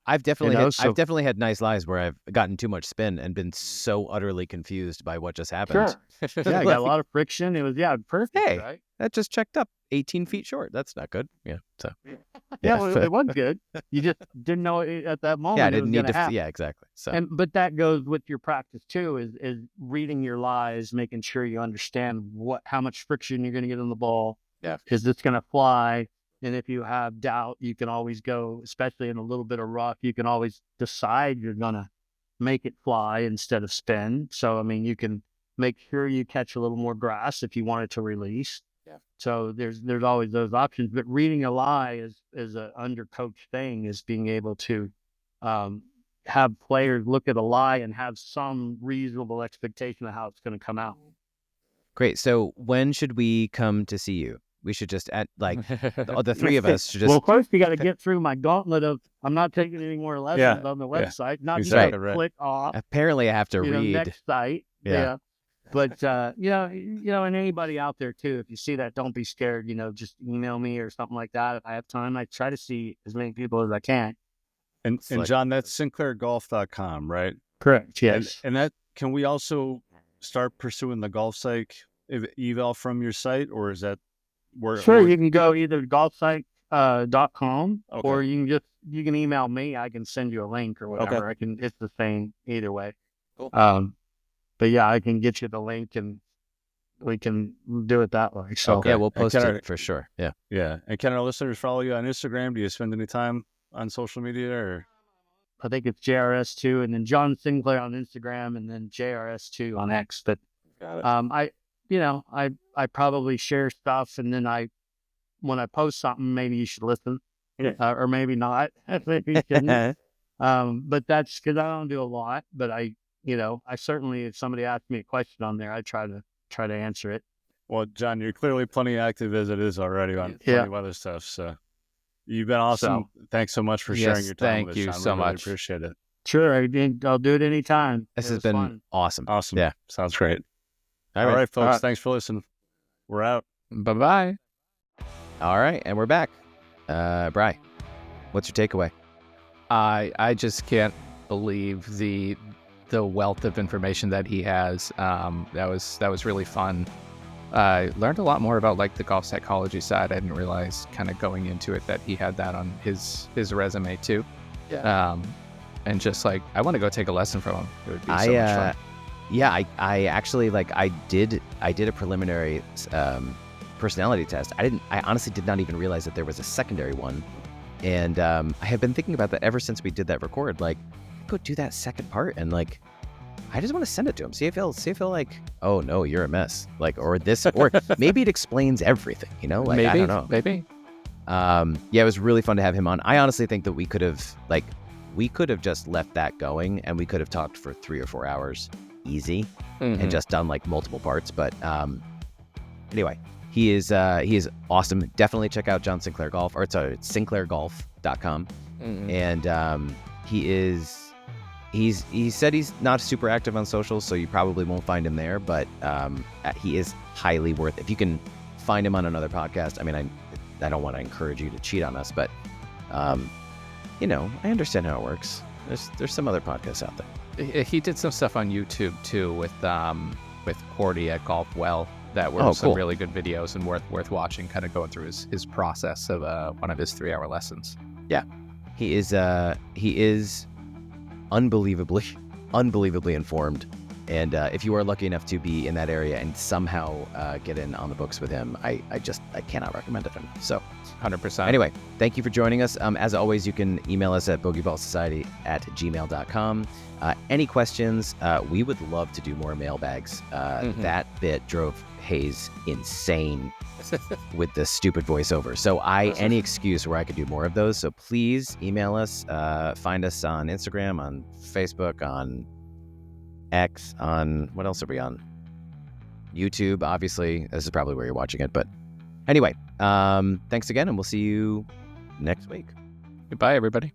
I've definitely had nice lies where I've gotten too much spin and been so utterly confused by what just happened.
Sure. Yeah, I got a lot of friction. It was perfect.
Hey,
right?
That just checked up 18 feet short. That's not good. Yeah. So.
Yeah, well, it was good. You just didn't know it at that moment.
Yeah, I didn't need to.
Happen.
Yeah, exactly. So.
But that goes with your practice too. Is reading your lies, making sure you understand how much friction you're going to get on the ball.
Yeah.
Is this going to fly? And if you have doubt, you can always go, especially in a little bit of rough, you can always decide you're going to make it fly instead of spin. So, I mean, you can make sure you catch a little more grass if you want it to release.
Yeah.
So there's always those options. But reading a lie is an undercoached thing, is being able to have players look at a lie and have some reasonable expectation of how it's going to come out.
Great. So when should we come to see you? We should just the three of us should just.
Well, first you got to get through my gauntlet of I'm not taking any more lessons on the website. Not
exactly
just click off.
Apparently, I have to read
next site.
Yeah.
But and anybody out there too, if you see that, don't be scared. Just email me or something like that. If I have time, I try to see as many people as I can.
And John, that's sinclairgolf.com, right?
Correct. Yes.
And that, can we also start pursuing the golf psych eval from your site, or is that?
Sure, you can go either golfsite.com
okay.
or you can email me. I can send you a link or whatever.
Okay.
It's the same either way.
Cool.
But yeah, I can get you the link and we can do it that way. So
yeah, we'll post it for sure. Yeah.
Yeah. And can our listeners follow you on Instagram? Do you spend any time on social media, or?
I think it's JRS2 and then John Sinclair on Instagram and then JRS2 on X. But
Got it.
I probably share stuff, and then when I post something, maybe you should listen, or maybe not. Maybe you shouldn't. But that's because I don't do a lot. But I certainly, if somebody asks me a question on there, I try to answer it.
Well, John, you're clearly plenty active as it is already on plenty of other stuff. So you've been awesome. Thanks so much for sharing your time with us, John.
Thank you so much.
Appreciate it.
Sure, I'll do it anytime.
This has been
fun.
Awesome.
Awesome.
Yeah,
sounds great. All right, folks. Thanks for listening. We're out.
Bye-bye.
All right, and we're back. Bri, what's your takeaway?
I just can't believe the wealth of information that he has. That was really fun. I learned a lot more about the golf psychology side. I didn't realize kind of going into it that he had that on his resume too.
Yeah.
And just I want to go take a lesson from him. It would be so much fun.
Yeah, I actually I did a preliminary personality test. I honestly did not even realize that there was a secondary one, and I have been thinking about that ever since we did that record. Go do that second part, and I just want to send it to him. See if he'll oh no, you're a mess. Or this, or maybe it explains everything.
Maybe,
I don't know.
Maybe.
Yeah, it was really fun to have him on. I honestly think that we could have just left that going, and we could have talked for 3 or 4 hours. Easy, and just done multiple parts, but anyway, he is awesome. Definitely check out John Sinclair Golf, or sorry, it's sinclairgolf.com. And he said he's not super active on social, so you probably won't find him there, but he is highly worth, if you can find him on another podcast. I mean, I don't want to encourage you to cheat on us, but I understand how it works. There's some other podcasts out there.
He did some stuff on YouTube too with Cordy at Golf Well that were some really good videos and worth watching. Kind of going through his process of one of his 3-hour lessons.
Yeah, he is unbelievably informed, and if you are lucky enough to be in that area and somehow get in on the books with him, I cannot recommend it enough. So
100%.
Anyway, thank you for joining us. As always, you can email us at bogeyballsociety@gmail.com. Any questions? We would love to do more mailbags. That bit drove Hayes insane with the stupid voiceover. So any excuse where I could do more of those. So please email us. Find us on Instagram, on Facebook, on X, on what else are we on? YouTube, obviously. This is probably where you're watching it, but anyway, thanks again, and we'll see you
next week.
Goodbye, everybody.